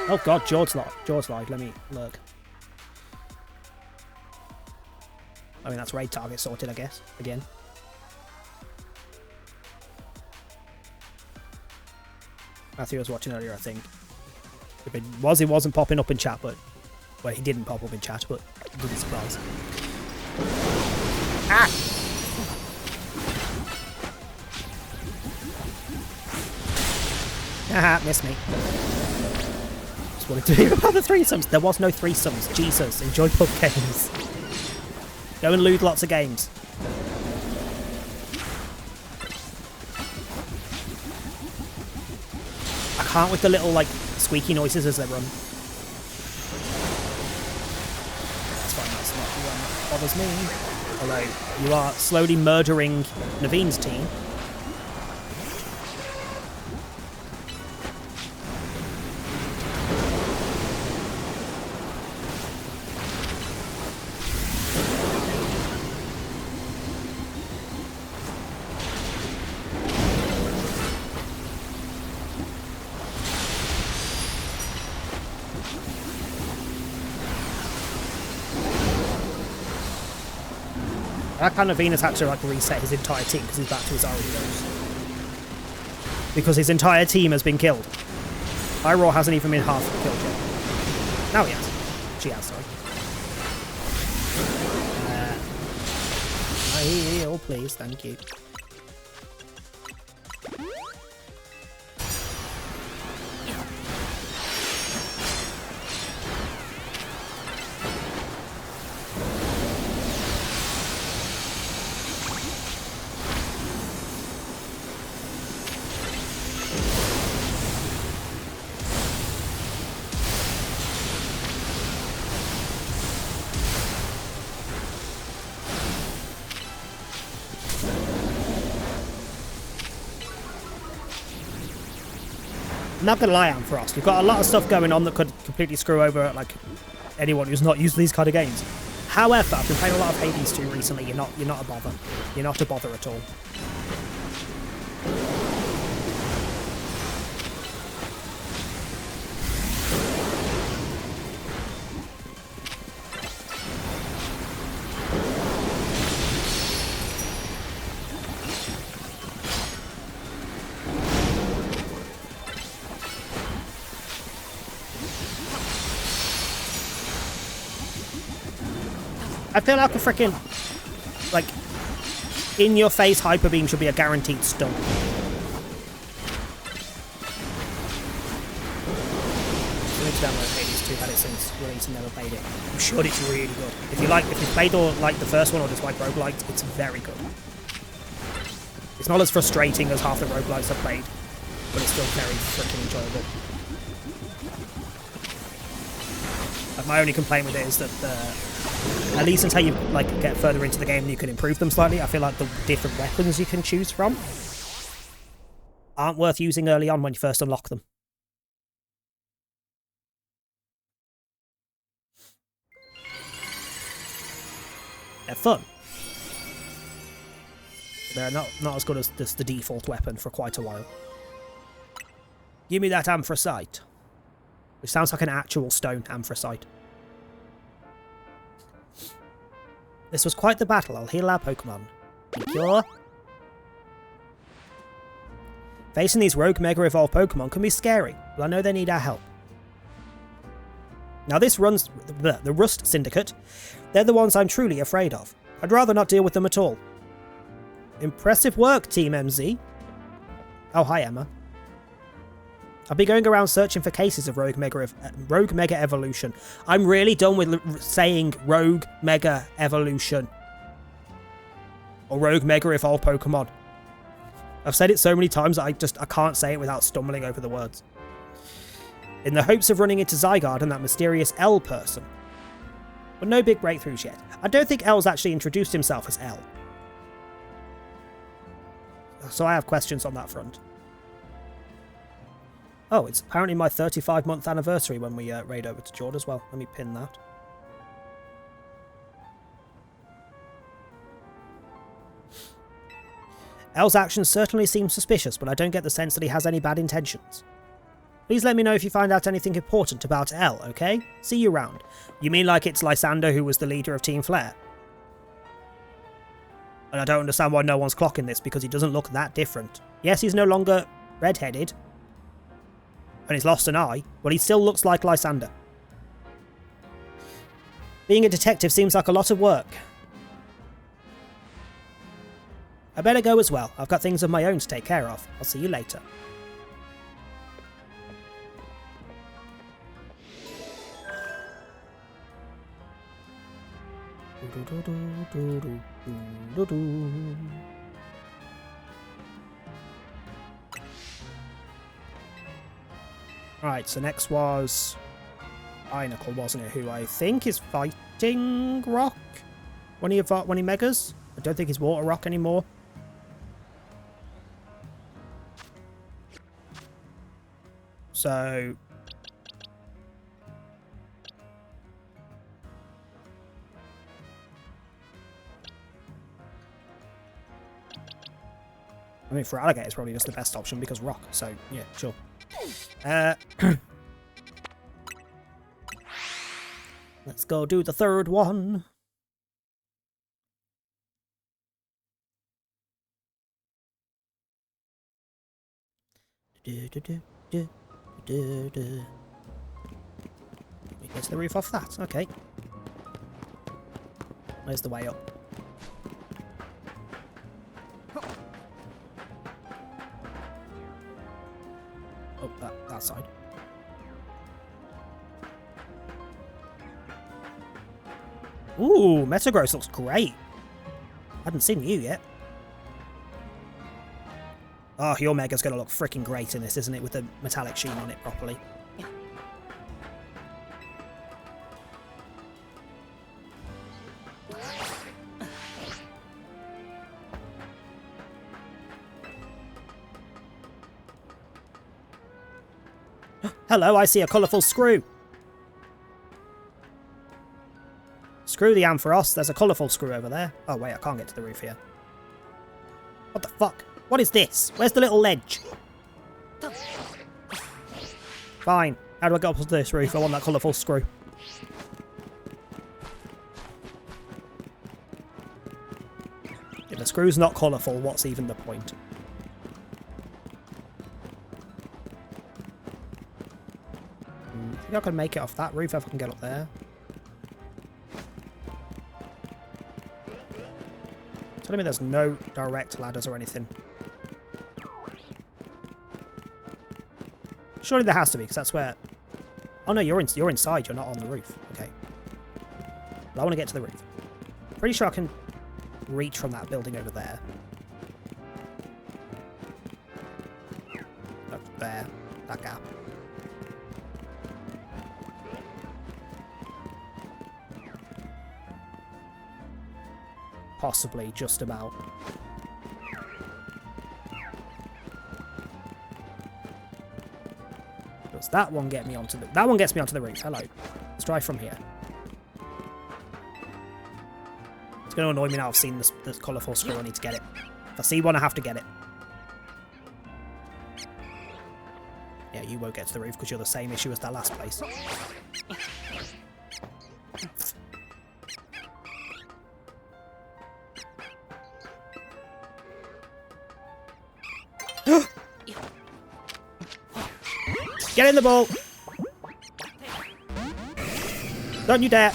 Oh god, George lied. Let me look. I mean, that's raid target sorted, I guess. Again. Matthew was watching earlier, I think. If it was, he wasn't popping up in chat, but... Well, he didn't pop up in chat, but it didn't surprise. Ah! Haha, missed me. Just wanted to hear about the threesomes. There was no threesomes. Jesus, enjoy pub games. Go and loot lots of games. I can't with the little, like, squeaky noises as they run. That's fine, that's not the one that bothers me. Although, you are slowly murdering Naveen's team. That kind of Venus had to like reset his entire team because he's back to his Arios. Because his entire team has been killed. Iroh hasn't even been half killed yet. Now he has. She has, sorry. Oh please, thank you. Not gonna lie, Ampharos, you've got a lot of stuff going on that could completely screw over like anyone who's not used to these kind of games. However, I've been playing a lot of Hades 2 recently. You're not a bother. You're not a bother at all. I feel like a freaking, like, in-your-face hyper beam should be a guaranteed stun. I need to download Hades 2, had it since release and never played it. I'm sure it's really good. If you played or like the first one or just like roguelites, it's very good. It's not as frustrating as half the roguelites I've played, but it's still very freaking enjoyable. Like, my only complaint with it is that at least until you like get further into the game, you can improve them slightly. I feel like the different weapons you can choose from aren't worth using early on when you first unlock them. They're fun. They're not as good as the default weapon for quite a while. Give me that anthracite. Which sounds like an actual stone anthracite. This was quite the battle. I'll heal our Pokemon. Cure. Facing these rogue Mega Evolved Pokemon can be scary, but I know they need our help. Now this runs the Rust Syndicate. They're the ones I'm truly afraid of. I'd rather not deal with them at all. Impressive work, Team MZ. Oh, hi, Emma. I'll be going around searching for cases of Rogue Mega Evolution. I'm really done with saying Rogue Mega Evolution. Or Rogue Mega Evolved Pokemon. I've said it so many times that I can't say it without stumbling over the words. In the hopes of running into Zygarde and that mysterious L person. But no big breakthroughs yet. I don't think L's actually introduced himself as L. So I have questions on that front. Oh, it's apparently my 35-month anniversary when we raid over to Jord as well. Let me pin that. L's actions certainly seem suspicious, but I don't get the sense that he has any bad intentions. Please let me know if you find out anything important about L, okay? See you round. You mean like it's Lysander who was the leader of Team Flare? And I don't understand why no one's clocking this, because he doesn't look that different. Yes, he's no longer red-headed, and he's lost an eye, but he still looks like Lysander. Being a detective seems like a lot of work. I better go as well. I've got things of my own to take care of. I'll see you later. Right, so next was Binacle, wasn't it? Who I think is fighting Rock when he megas. I don't think he's Water Rock anymore. So I mean, for Alligator, it's probably just the best option because Rock. So yeah, sure. Let's go do the third one. Get the roof off that. Okay. Where's the way up? Oh, that side. Ooh, Metagross looks great. I haven't seen you yet. Oh, your Mega's going to look freaking great in this, isn't it? With the metallic sheen on it properly. Yeah. Hello, I see a colourful screw. Screw the Ampharos. There's a colourful screw over there. Oh, wait, I can't get to the roof here. What the fuck? What is this? Where's the little ledge? Fine. How do I get up to this roof? I want that colourful screw. If the screw's not colourful, what's even the point? I think I can make it off that roof if I can get up there. Telling me there's no direct ladders or anything. Surely there has to be, because that's where... Oh no, you're inside, you're not on the roof. Okay. But I want to get to the roof. Pretty sure I can reach from that building over there. Up there. That gap. Possibly, just about. Does that one get me onto the... That one gets me onto the roof. Hello. Let's try from here. It's going to annoy me now I've seen this colourful screw. I need to get it. If I see one, I have to get it. Yeah, you won't get to the roof because you're the same issue as that last place. Get in the ball! Don't you dare!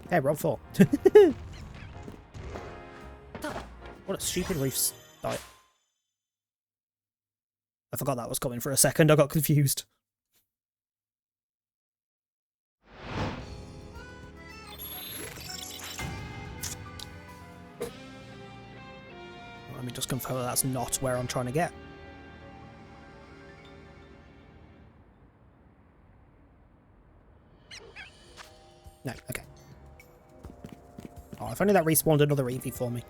Hey, we're on 4. What a stupid roof start. I forgot that was coming for a second. I got confused. Let me just confirm that that's not where I'm trying to get. No, okay. Oh, if only that respawned another Eevee for me.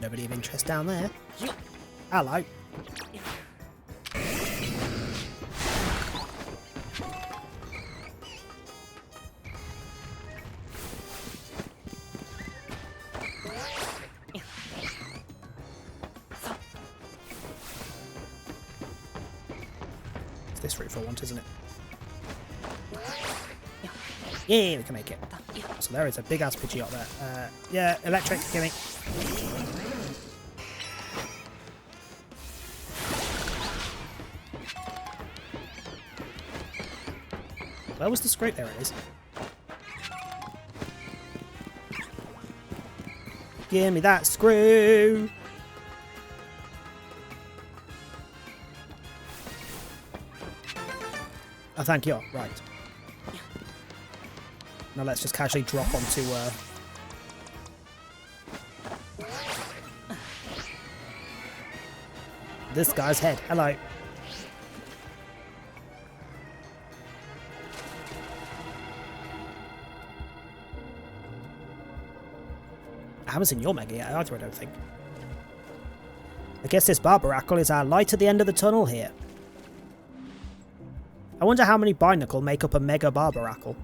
Nobody of interest down there. Hello. It's this roof I want, isn't it? Yeah, we can make it. So there is a big ass Pidgey up there. Yeah, electric, gimme. Where was the screw? There it is. Give me that screw! Oh, thank you. Right. Now let's just casually drop onto... this guy's head. Hello. I haven't seen your Mega yet either, I don't think. I guess this Barbaracle is our light at the end of the tunnel here. I wonder how many Binacle make up a Mega Barbaracle.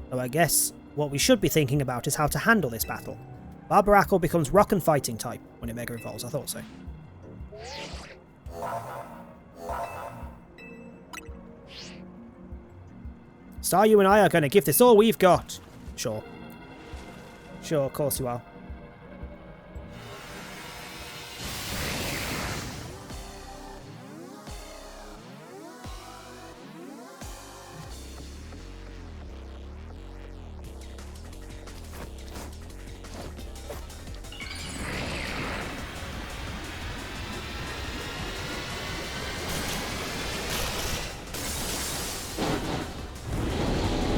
Though I guess what we should be thinking about is how to handle this battle. Barbaracle becomes rock and fighting type when it Mega Evolves, I thought so. Star, you and I are going to give this all we've got. Sure. Sure, of course you are.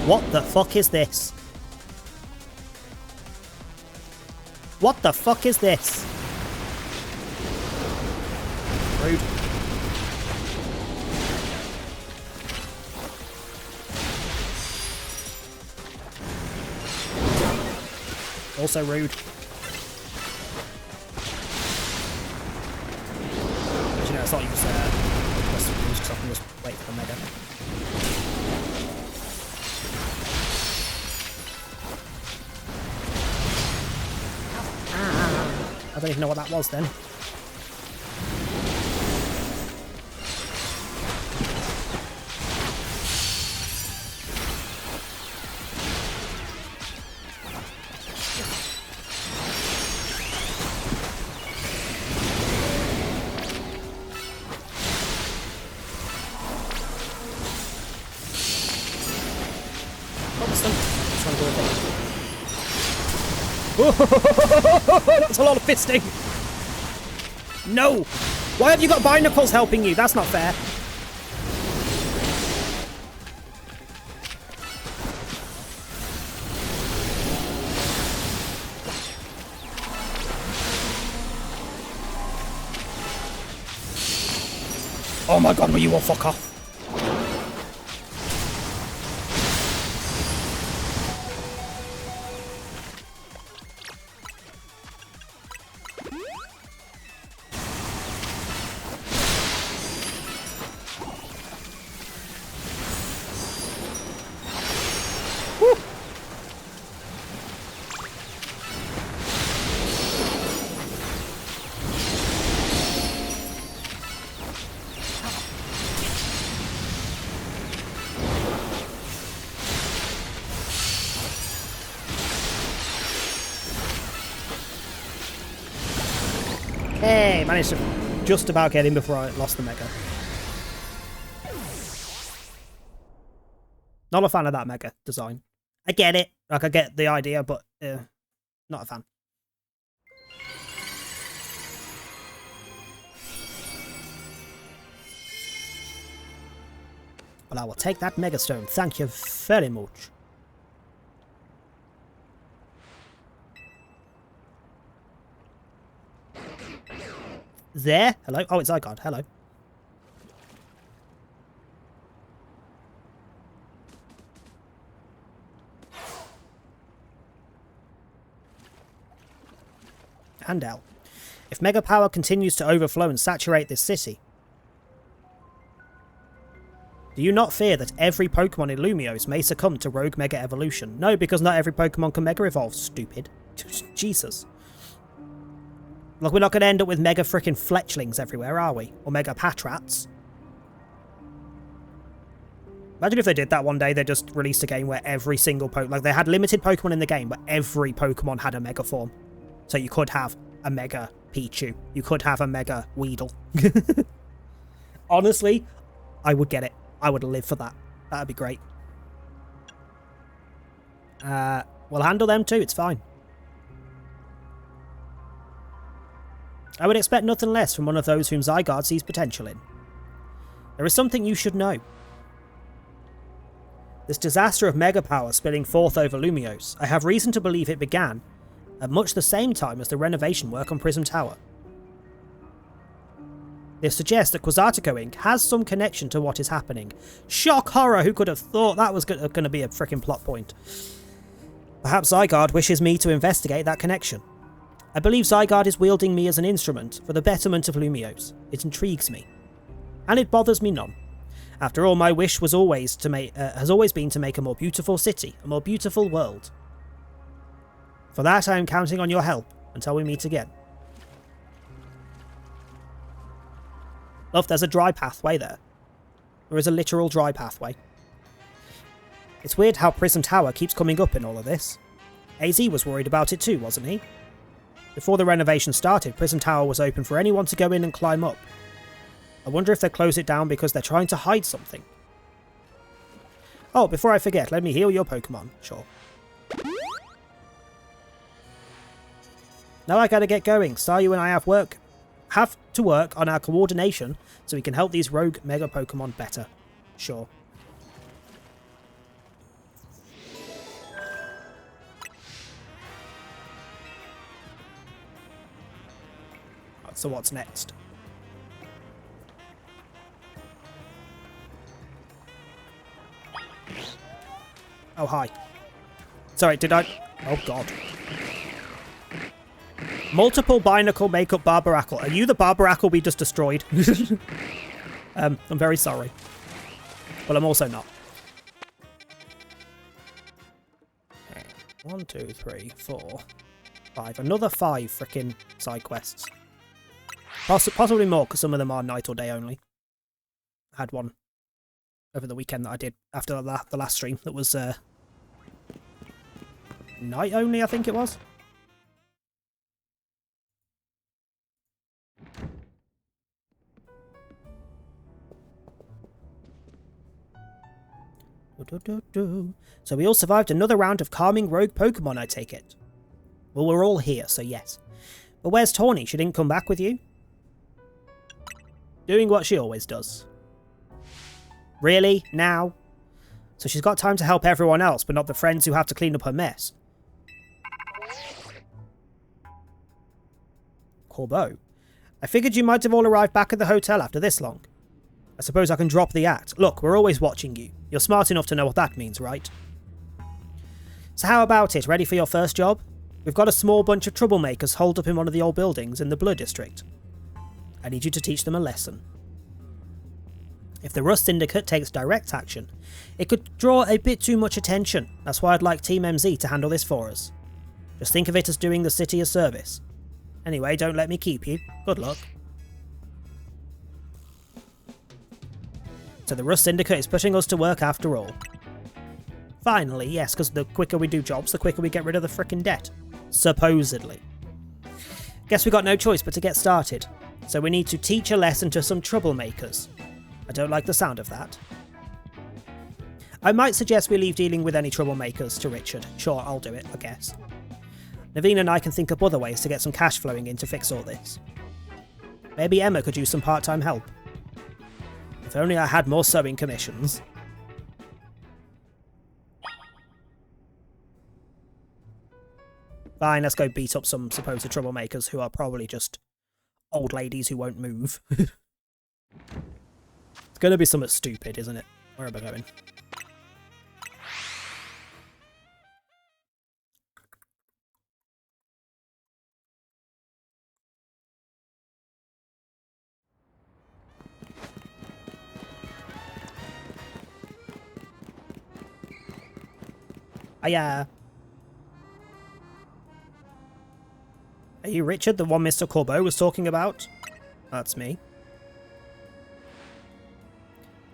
What the fuck is this? What the fuck is this? Rude. Also rude. But, you know, it's not use because I can just wait for the mega. I don't even know what that was then. That's a lot of fisting. No! Why have you got binacles helping you? That's not fair. Oh my god, will you all fuck off? Hey, managed to just about get in before I lost the mega. Not a fan of that mega design. I get it. Like, I get the idea, but not a fan. Well, I will take that mega stone. Thank you very much. There? Hello? Oh, it's Zygarde. Hello. And L. If Mega Power continues to overflow and saturate this city, do you not fear that every Pokemon in Lumiose may succumb to Rogue Mega Evolution? No, because not every Pokemon can Mega Evolve, stupid. Jesus. Like, we're not going to end up with Mega frickin' Fletchlings everywhere, are we? Or Mega Patrats. Imagine if they did that one day, they just released a game where every single like, they had limited Pokemon in the game, but every Pokemon had a Mega form. So you could have a Mega Pichu. You could have a Mega Weedle. Honestly, I would get it. I would live for that. That'd be great. We'll handle them too, it's fine. I would expect nothing less from one of those whom Zygarde sees potential in. There is something you should know. This disaster of Mega Power spilling forth over Lumiose, I have reason to believe it began at much the same time as the renovation work on Prism Tower. This suggests that Quasartico Inc. has some connection to what is happening. Shock horror, who could have thought that was going to be a freaking plot point? Perhaps Zygarde wishes me to investigate that connection. I believe Zygarde is wielding me as an instrument for the betterment of Lumiose. It intrigues me. And it bothers me none. After all, my wish was always to has always been to make a more beautiful city, a more beautiful world. For that, I am counting on your help until we meet again. Love, there's a dry pathway there. There is a literal dry pathway. It's weird how Prism Tower keeps coming up in all of this. AZ was worried about it too, wasn't he? Before the renovation started, Prism Tower was open for anyone to go in and climb up. I wonder if they close it down because they're trying to hide something. Oh, before I forget, let me heal your Pokemon. Sure. Now I gotta get going. Staryu and I have to work on our coordination so we can help these rogue Mega Pokemon better. Sure. So what's next? Oh, hi. Sorry, did I... Oh, God. Multiple binacle makeup Barbaracle. Are you the Barbaracle we just destroyed? I'm very sorry. But I'm also not. Okay. 1, 2, 3, 4, 5. Another 5 frickin' side quests. Possibly more, because some of them are night or day only. I had one over the weekend that I did after the last stream that was night only, I think it was. So we all survived another round of calming rogue Pokemon, I take it. Well, we're all here, so yes. But where's Tawny? She didn't come back with you? Doing what she always does. Really? Now? So she's got time to help everyone else, but not the friends who have to clean up her mess. Corbeau. I figured you might have all arrived back at the hotel after this long. I suppose I can drop the act. Look, we're always watching you. You're smart enough to know what that means, right? So how about it? Ready for your first job? We've got a small bunch of troublemakers holed up in one of the old buildings in the Blur District. I need you to teach them a lesson. If the Rust Syndicate takes direct action, it could draw a bit too much attention. That's why I'd like Team MZ to handle this for us. Just think of it as doing the city a service. Anyway, don't let me keep you. Good luck. So the Rust Syndicate is putting us to work after all. Finally, yes, because the quicker we do jobs, the quicker we get rid of the frickin' debt. Supposedly. Guess we got no choice but to get started. So we need to teach a lesson to some troublemakers. I don't like the sound of that. I might suggest we leave dealing with any troublemakers to Richard. Sure, I'll do it, I guess. Naveen and I can think up other ways to get some cash flowing in to fix all this. Maybe Emma could use some part-time help. If only I had more sewing commissions. Fine, let's go beat up some supposed troublemakers who are probably just old ladies who won't move. It's gonna be something stupid, isn't it? Where am I going? Hiya. Are you Richard, the one Mr. Corbeau was talking about? That's me.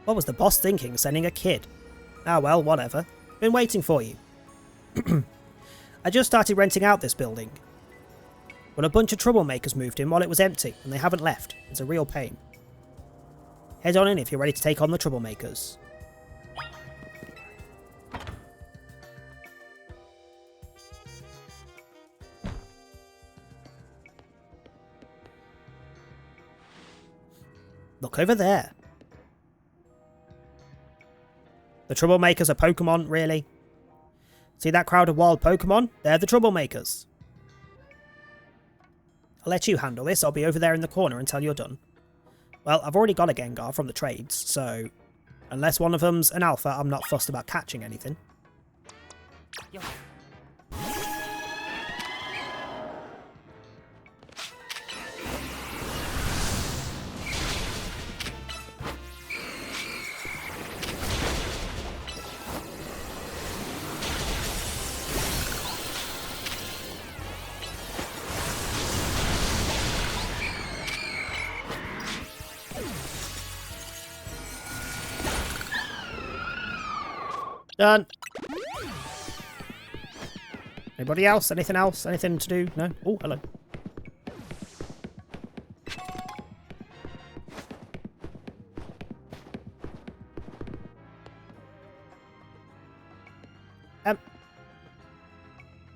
What was the boss thinking, sending a kid? Ah well, whatever. Been waiting for you. I just started renting out this building. When a bunch of troublemakers moved in while it was empty, and they haven't left. It's a real pain. Head on in if you're ready to take on the troublemakers. Look over there. The troublemakers are Pokemon, really? See that crowd of wild Pokemon? They're the troublemakers. I'll let you handle this. I'll be over there in the corner until you're done. Well, I've already got a Gengar from the trades, so unless one of them's an alpha, I'm not fussed about catching anything. Yo. Done. Anybody else? Anything else? Anything to do? No? Oh, hello.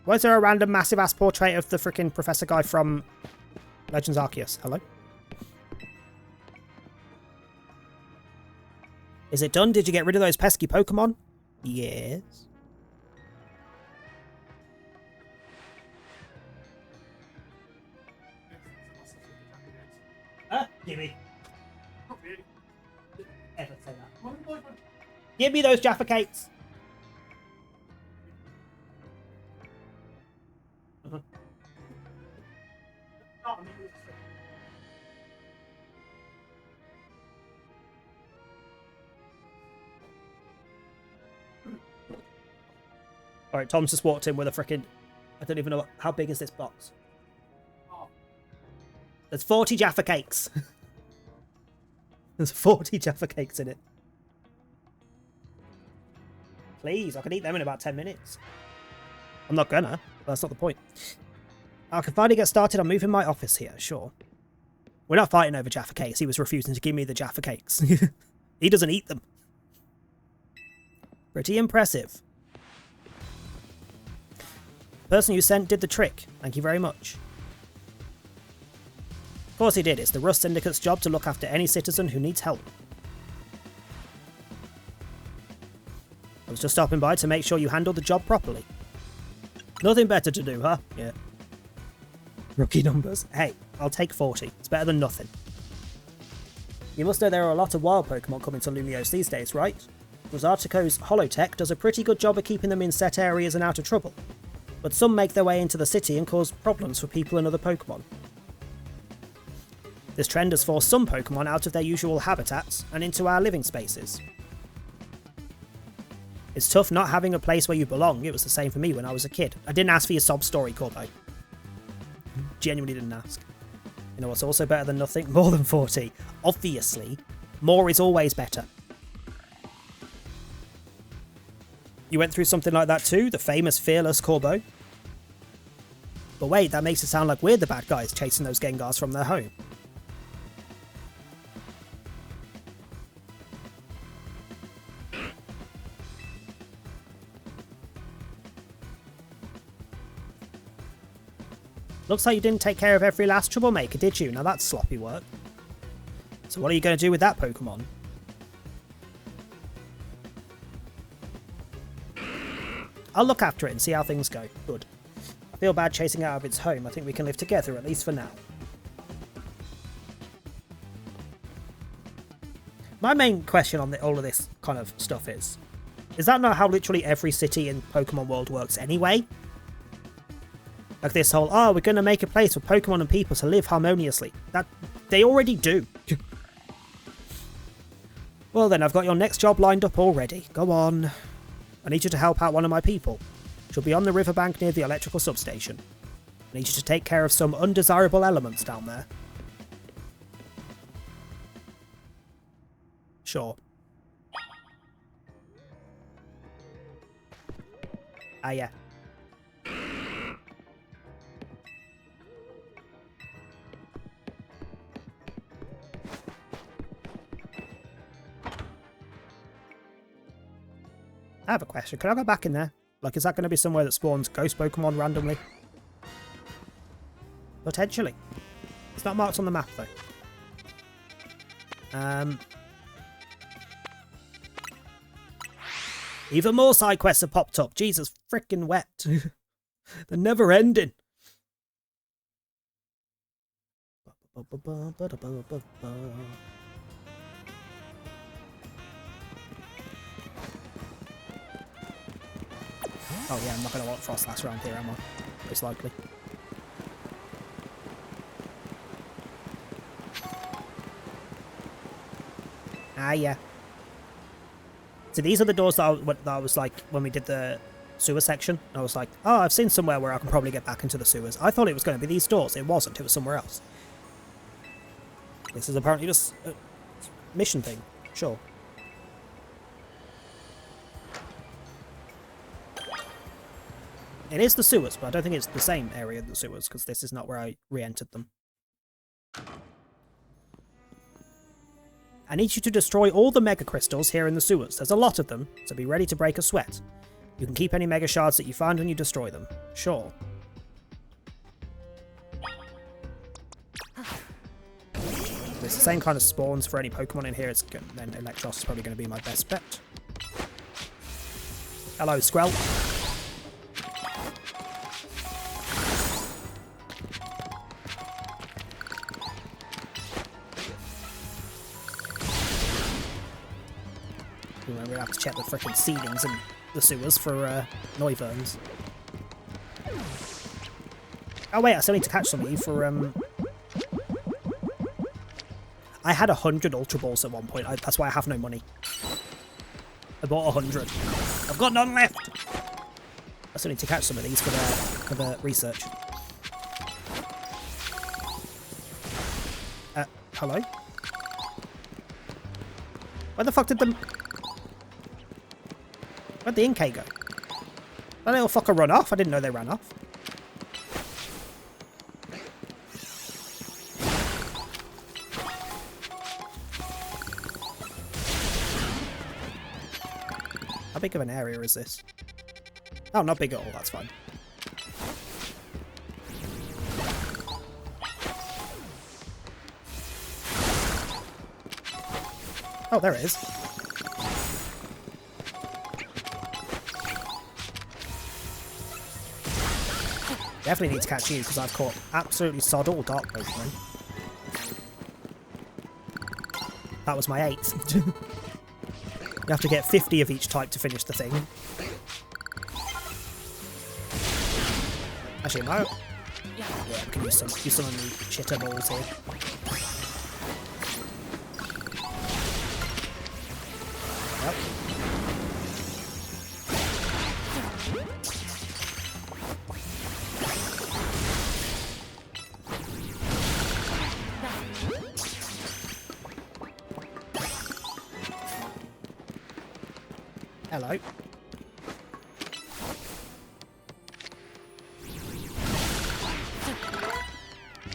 Why is there a random massive ass portrait of the freaking professor guy from Legends Arceus? Hello? Is it done? Did you get rid of those pesky Pokemon? Yes. Gimme. Ever say that. Give me those Jaffa Cakes. Alright, Tom's just walked in with a freaking... I don't even know how big is this box. There's 40 Jaffa cakes. There's 40 Jaffa cakes in it. Please, I can eat them in about 10 minutes. I'm not gonna. That's not the point. I can finally get started on moving my office here, sure. We're not fighting over Jaffa cakes. He was refusing to give me the Jaffa cakes. He doesn't eat them. Pretty impressive. The person you sent did the trick. Thank you very much. Of course he did. It's the Rust Syndicate's job to look after any citizen who needs help. I was just stopping by to make sure you handled the job properly. Nothing better to do, huh? Yeah. Rookie numbers. Hey, I'll take 40. It's better than nothing. You must know there are a lot of wild Pokemon coming to Lumiose these days, right? Rosartico's Holotech does a pretty good job of keeping them in set areas and out of trouble. But some make their way into the city and cause problems for people and other Pokemon. This trend has forced some Pokemon out of their usual habitats and into our living spaces. It's tough not having a place where you belong. It was the same for me when I was a kid. I didn't ask for your sob story, Corbo. Genuinely didn't ask. You know what's also better than nothing? More than 40. Obviously, more is always better. You went through something like that too? The famous fearless Corbo? But wait, that makes it sound like we're the bad guys chasing those Gengars from their home. Looks like you didn't take care of every last troublemaker, did you? Now that's sloppy work. So what are you going to do with that Pokemon? I'll look after it and see how things go. Good. I feel bad chasing it out of its home. I think we can live together, at least for now. My main question on all of this kind of stuff is that not how literally every city in Pokemon World works anyway? Like this whole, oh, we're going to make a place for Pokemon and people to live harmoniously. That they already do. Well then, I've got your next job lined up already. Go on. I need you to help out one of my people. She'll be on the riverbank near the electrical substation. I need you to take care of some undesirable elements down there. Sure. Ah, yeah. I have a question. Can I go back in there? Like, is that going to be somewhere that spawns ghost Pokemon randomly? Potentially. It's not marked on the map, though. Even more side quests have popped up. Jesus frickin' wet. They're never ending. Oh yeah, I'm not going to want Frostlass around here, am I? Most likely. Ah, yeah. So these are the doors that I was like, when we did the sewer section, I was like, oh, I've seen somewhere where I can probably get back into the sewers. I thought it was going to be these doors. It wasn't. It was somewhere else. This is apparently just a mission thing. Sure. It is the sewers, but I don't think it's the same area of the sewers, because this is not where I re-entered them. I need you to destroy all the Mega Crystals here in the sewers. There's a lot of them, so be ready to break a sweat. You can keep any Mega Shards that you find when you destroy them. Sure. It's the same kind of spawns for any Pokemon in here. Then Electros is probably going to be my best bet. Hello, Squell. We're going to have to check the frickin' ceilings in the sewers for Noiverns. Oh wait, I still need to catch some of you for I had 100 Ultra Balls at one point. That's why I have no money. I bought 100. I've got none left. still need to catch some of these for the research. Hello? Where the fuck did the... Where'd the Inkay go? Did that little fucker run off? I didn't know they ran off. How big of an area is this? Oh, not big at all, that's fine. Oh, there it is. Definitely need to catch you, because I've caught absolutely sod all dark Pokemon. That was my 8th. You have to get 50 of each type to finish the thing. Actually, no. Yeah, we can use some of the shitter balls here. Yep. Hello.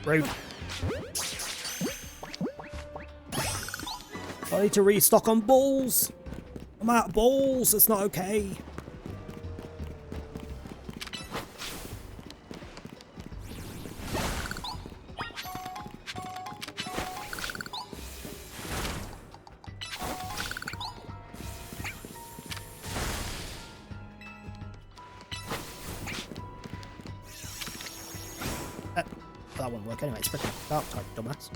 Rude. I need to restock on balls. I'm out of balls. It's not okay. That won't work anyway. It's freaking dark type, dumbass.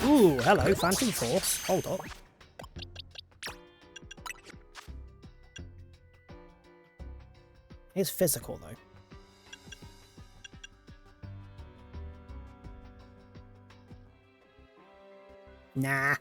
Ooh, hello, Phantom Force. Hold up. It's physical, though. Nah.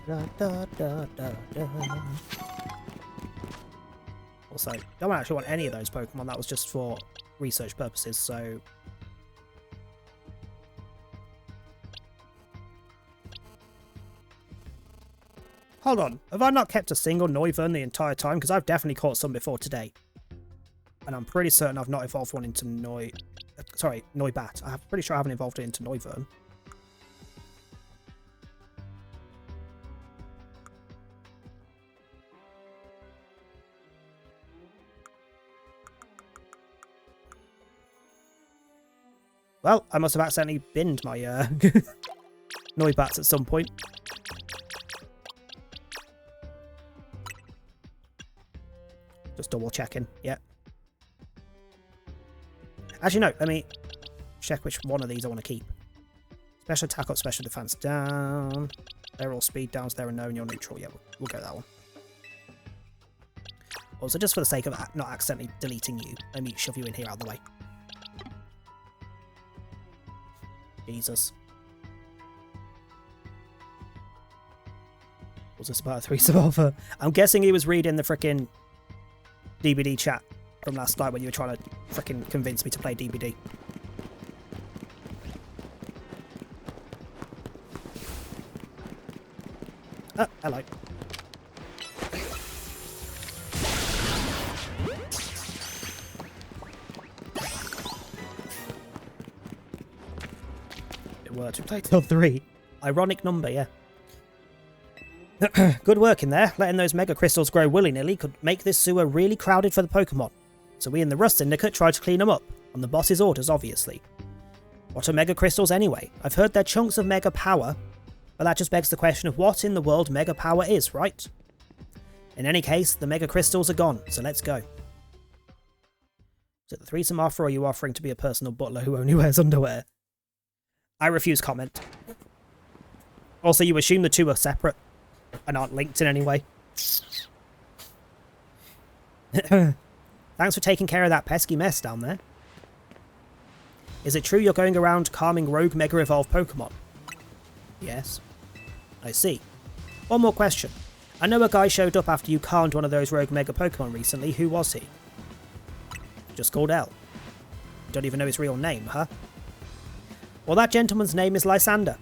Da, da, da, da, da. Also, don't actually want any of those Pokemon. That was just for research purposes, so... Hold on. Have I not kept a single Noivern the entire time? Because I've definitely caught some before today. And I'm pretty certain I've not evolved one into Noibat. I'm pretty sure I haven't evolved it into Noivern. Well, I must have accidentally binned my Noibats at some point. Just double checking, yeah. Actually, no, let me check which one of these I want to keep. Special attack up, special defense down. They're all speed downs, they're a no and you're neutral. Yeah, we'll go that one. Also, just for the sake of not accidentally deleting you, let me shove you in here out of the way. Jesus. Was this about a 3 survivor? I'm guessing he was reading the frickin' DBD chat from last night when you were trying to frickin' convince me to play DBD. Oh, hello. It worked. We played till 3. Ironic number, yeah. Good work in there. Letting those mega crystals grow willy-nilly could make this sewer really crowded for the Pokemon. So we in the Rust Syndicate tried to clean them up, on the boss's orders obviously. What are mega crystals anyway? I've heard they're chunks of mega power, but that just begs the question of what in the world mega power is, right? In any case, the mega crystals are gone, so let's go. Is it the threesome offer, or are you offering to be a personal butler who only wears underwear? I refuse comment. Also, you assume the two are separate and aren't linked in any way. Thanks for taking care of that pesky mess down there. Is it true you're going around calming rogue Mega Evolved Pokemon? Yes. I see. One more question. I know a guy showed up after you calmed one of those rogue Mega Pokemon recently. Who was he? Just called L. You don't even know his real name, huh? Well, that gentleman's name is Lysander.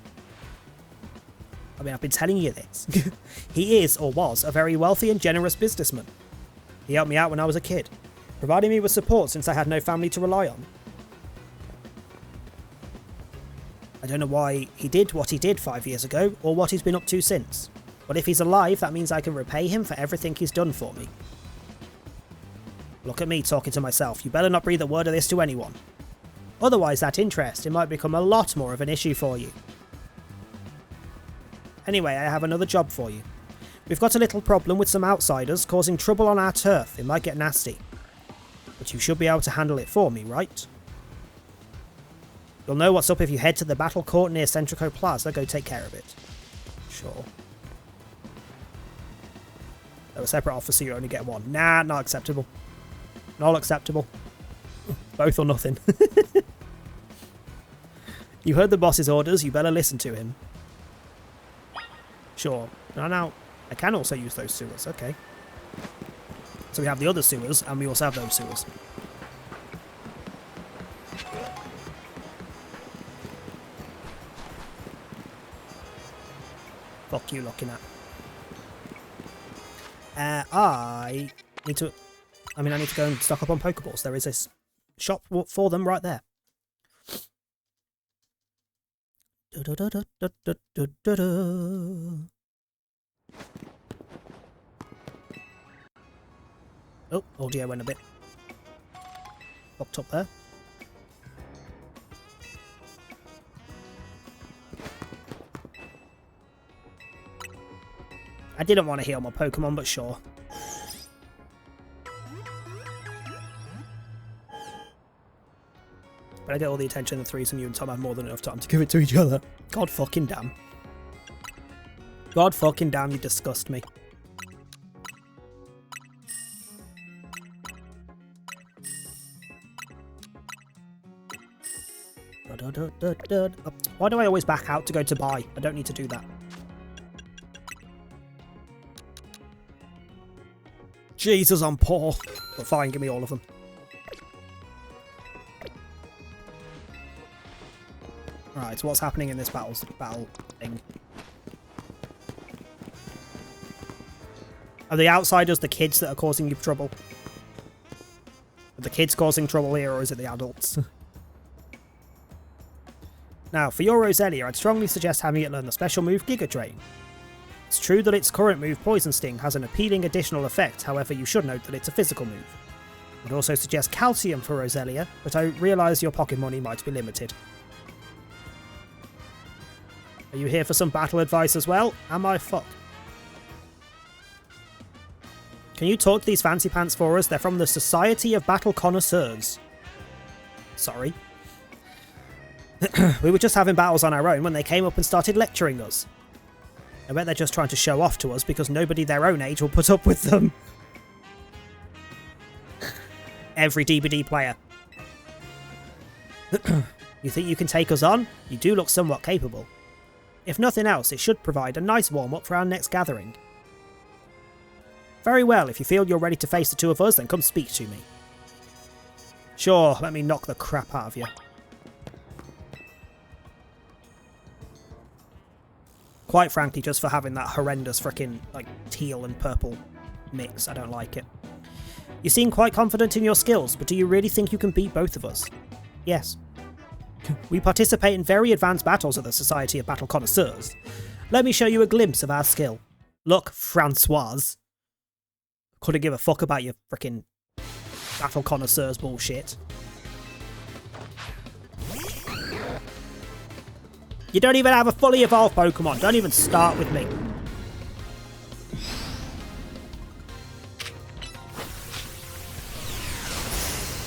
I mean, I've been telling you this. He is, or was, a very wealthy and generous businessman. He helped me out when I was a kid, providing me with support since I had no family to rely on. I don't know why he did what he did 5 years ago, or what he's been up to since. But if he's alive, that means I can repay him for everything he's done for me. Look at me talking to myself. You better not breathe a word of this to anyone. Otherwise, that interest, it might become a lot more of an issue for you. Anyway, I have another job for you. We've got a little problem with some outsiders causing trouble on our turf. It might get nasty. But you should be able to handle it for me, right? You'll know what's up if you head to the battle court near Centrico Plaza. Go take care of it. Sure. They're a separate offer, so you only get one. Nah, not acceptable. Not acceptable. Both or nothing. You heard the boss's orders, you better listen to him. Sure. Now, I can also use those sewers, okay. So we have the other sewers, and we also have those sewers. Fuck you looking at. I need to go and stock up on Pokeballs. There is this shop for them right there. Oh, audio went a bit fucked up there. I didn't want to heal my Pokemon, but sure. But I get all the attention of threesome. You and Tom have more than enough time to give it to each other. God fucking damn. God fucking damn, you disgust me. Why do I always back out to go to buy? I don't need to do that. Jesus, I'm poor. But fine, give me all of them. Right, so what's happening in this battle thing? Are the outsiders the kids that are causing you trouble? Are the kids causing trouble here, or is it the adults? Now, for your Roselia, I'd strongly suggest having it learn the special move Giga Drain. It's true that its current move, Poison Sting, has an appealing additional effect, however you should note that it's a physical move. I'd also suggest Calcium for Roselia, but I realise your pocket money might be limited. Are you here for some battle advice as well? Am I fucked? Can you talk to these fancy pants for us? They're from the Society of Battle Connoisseurs. Sorry. We were just having battles on our own when they came up and started lecturing us. I bet they're just trying to show off to us because nobody their own age will put up with them. Every DBD player. You think you can take us on? You do look somewhat capable. If nothing else, it should provide a nice warm-up for our next gathering. Very well, if you feel you're ready to face the two of us, then come speak to me. Sure, let me knock the crap out of you. Quite frankly, just for having that horrendous frickin' like teal and purple mix, I don't like it. You seem quite confident in your skills, but do you really think you can beat both of us? Yes. We participate in very advanced battles at the Society of Battle Connoisseurs. Let me show you a glimpse of our skill. Look, Francoise. Couldn't give a fuck about your frickin' battle connoisseurs bullshit. You don't even have a fully evolved Pokemon. Don't even start with me.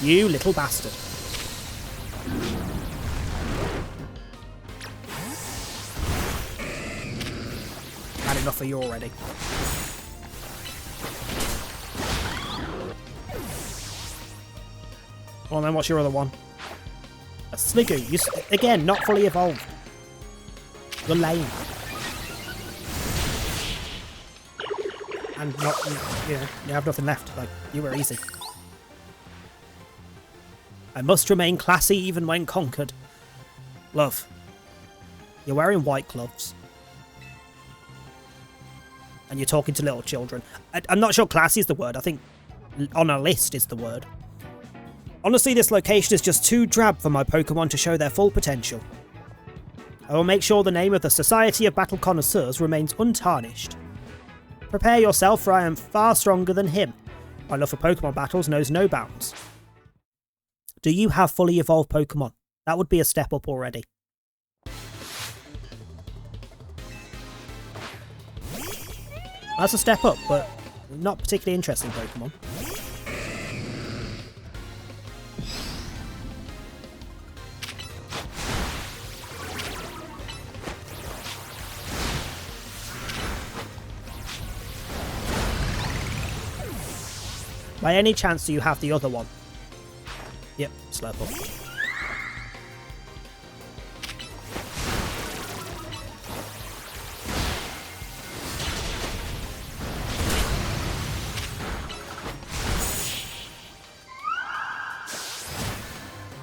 You little bastard. Had enough of you already. Well then, what's your other one? A Sliggoo. Again, not fully evolved. You're lame. And not, you know, you have nothing left. Like, you were easy. I must remain classy even when conquered. Love. You're wearing white gloves. And you're talking to little children. I'm not sure classy is the word. I think on a list is the word. Honestly, this location is just too drab for my Pokemon to show their full potential. I will make sure the name of the Society of Battle Connoisseurs remains untarnished. Prepare yourself, for I am far stronger than him. My love for Pokemon battles knows no bounds. Do you have fully evolved Pokemon? That would be a step up already. That's a step up, but not particularly interesting Pokemon. By any chance do you have the other one? Yep, Slurple.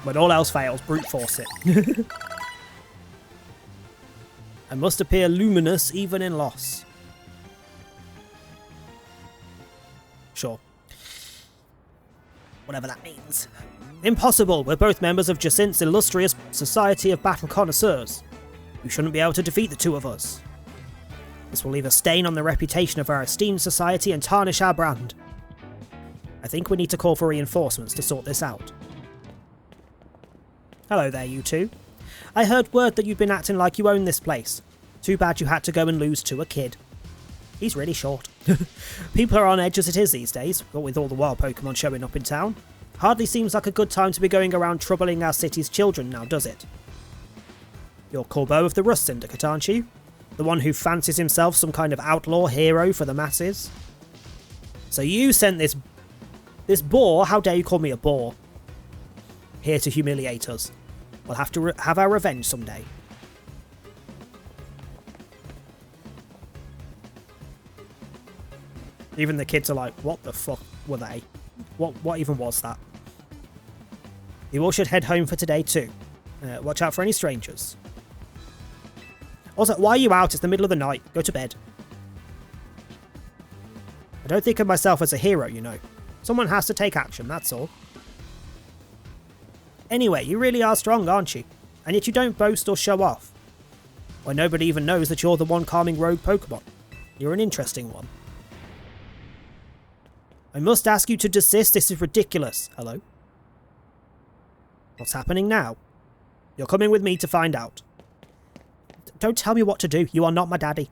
When all else fails, brute force it. I must appear luminous even in loss. Sure. Whatever that means. Impossible! We're both members of Jacint's illustrious Society of Battle Connoisseurs. You shouldn't be able to defeat the two of us. This will leave a stain on the reputation of our esteemed society and tarnish our brand. I think we need to call for reinforcements to sort this out. Hello there, you two. I heard word that you've been acting like you own this place. Too bad you had to go and lose to a kid. He's really short. People are on edge as it is these days, but with all the wild Pokemon showing up in town. Hardly seems like a good time to be going around troubling our city's children now, does it? You're Corbeau of the Rust Syndicate, aren't you? The one who fancies himself some kind of outlaw hero for the masses? So you sent this boar, how dare you call me a boar, here to humiliate us. We'll have to have our revenge someday. Even the kids are like, what the fuck were they? What even was that? You all should head home for today too. Watch out for any strangers. Also, why are you out? It's the middle of the night. Go to bed. I don't think of myself as a hero, you know. Someone has to take action, that's all. Anyway, you really are strong, aren't you? And yet you don't boast or show off. Why, nobody even knows that you're the one calming rogue Pokemon. You're an interesting one. I must ask you to desist, this is ridiculous. Hello? What's happening now? You're coming with me to find out. Don't tell me what to do, you are not my daddy.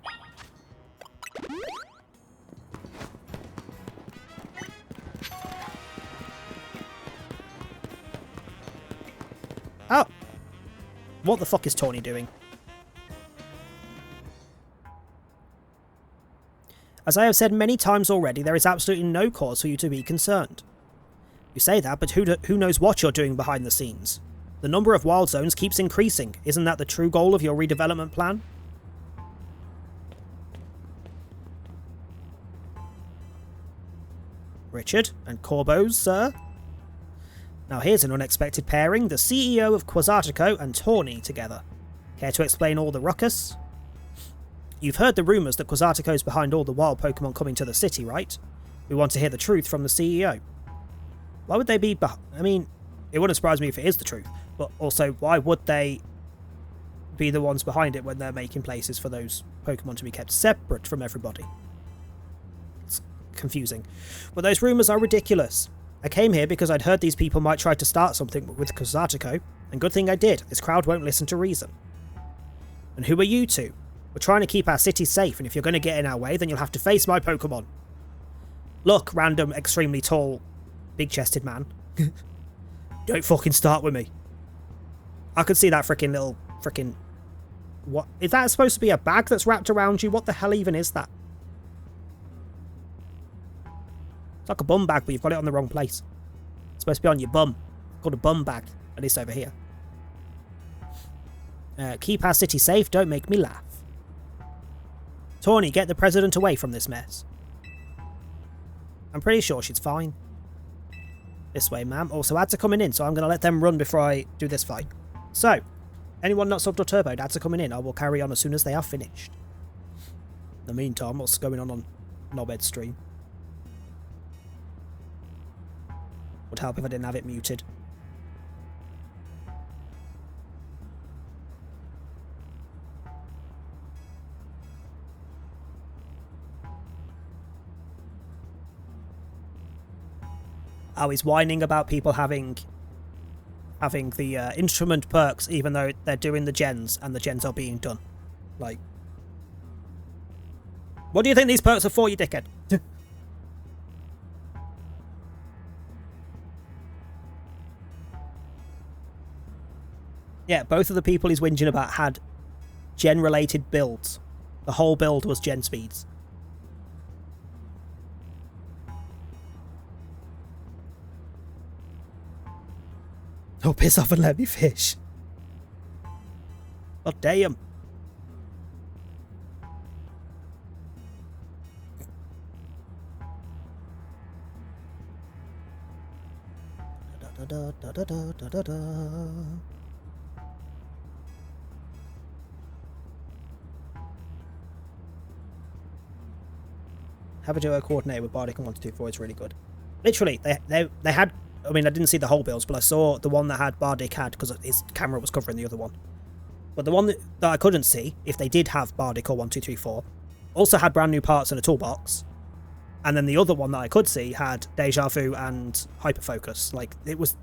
Oh! What the fuck is Tawny doing? As I have said many times already, there is absolutely no cause for you to be concerned. You say that, but who knows what you're doing behind the scenes? The number of wild zones keeps increasing. Isn't that the true goal of your redevelopment plan? Richard and Corbeau, sir? Now here's an unexpected pairing, the CEO of Quasartico and Tawny together. Care to explain all the ruckus? You've heard the rumours that Quasartico's behind all the wild Pokemon coming to the city, right? We want to hear the truth from the CEO. Why would they be I mean, it wouldn't surprise me if it is the truth, but also, why would they be the ones behind it when they're making places for those Pokemon to be kept separate from everybody? confusing. But those rumours are ridiculous. I came here because I'd heard these people might try to start something with Kozatoko, and good thing I did. This crowd won't listen to reason. And who are you two? We're trying to keep our city safe, and if you're going to get in our way, then you'll have to face my Pokemon. Look, random, extremely tall, big-chested man. Don't fucking start with me. I could see that freaking... What? Is that supposed to be a bag that's wrapped around you? What the hell even is that? It's like a bum bag, but you've got it on the wrong place. It's supposed to be on your bum. It's called a bum bag. At least over here. Keep our city safe, don't make me laugh. Tawny, get the president away from this mess. I'm pretty sure she's fine. This way, ma'am. Also, ads are coming in, so I'm going to let them run before I do this fight. So, anyone not subbed or turboed, ads are coming in. I will carry on as soon as they are finished. In the meantime, what's going on Knobhead's stream? Would help if I didn't have it muted. Oh, he's whining about people having the instrument perks even though they're doing the gens and the gens are being done. Like, what do you think these perks are for, you dickhead? Yeah, both of the people he's whinging about had gen-related builds. The whole build was gen speeds. Oh, piss off and let me fish. Oh, damn. Da, da, da, da, da, da, da, da. Have a duo coordinator with Bardic and 1-2-4 is really good. Literally, they had... I mean, I didn't see the whole builds, but I saw the one that had Bardic had, because his camera was covering the other one. But the one that I couldn't see, if they did have Bardic or 1-2-3-4, also had brand new parts in a toolbox. And then the other one that I could see had Deja Vu and Hyperfocus. Like, it was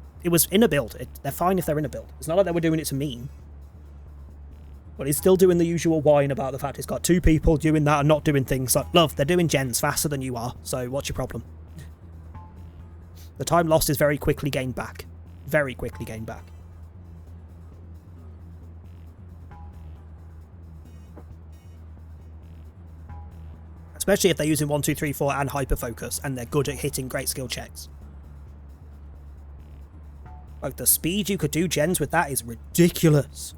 in a build. They're fine if they're in a build. It's not like they were doing it to mean. But he's still doing the usual whine about the fact he's got two people doing that and not doing things. Like, love, they're doing gens faster than you are, so what's your problem? The time lost is very quickly gained back. Very quickly gained back. Especially if they're using 1-2-3-4 and Hyperfocus and they're good at hitting great skill checks. Like, the speed you could do gens with that is ridiculous.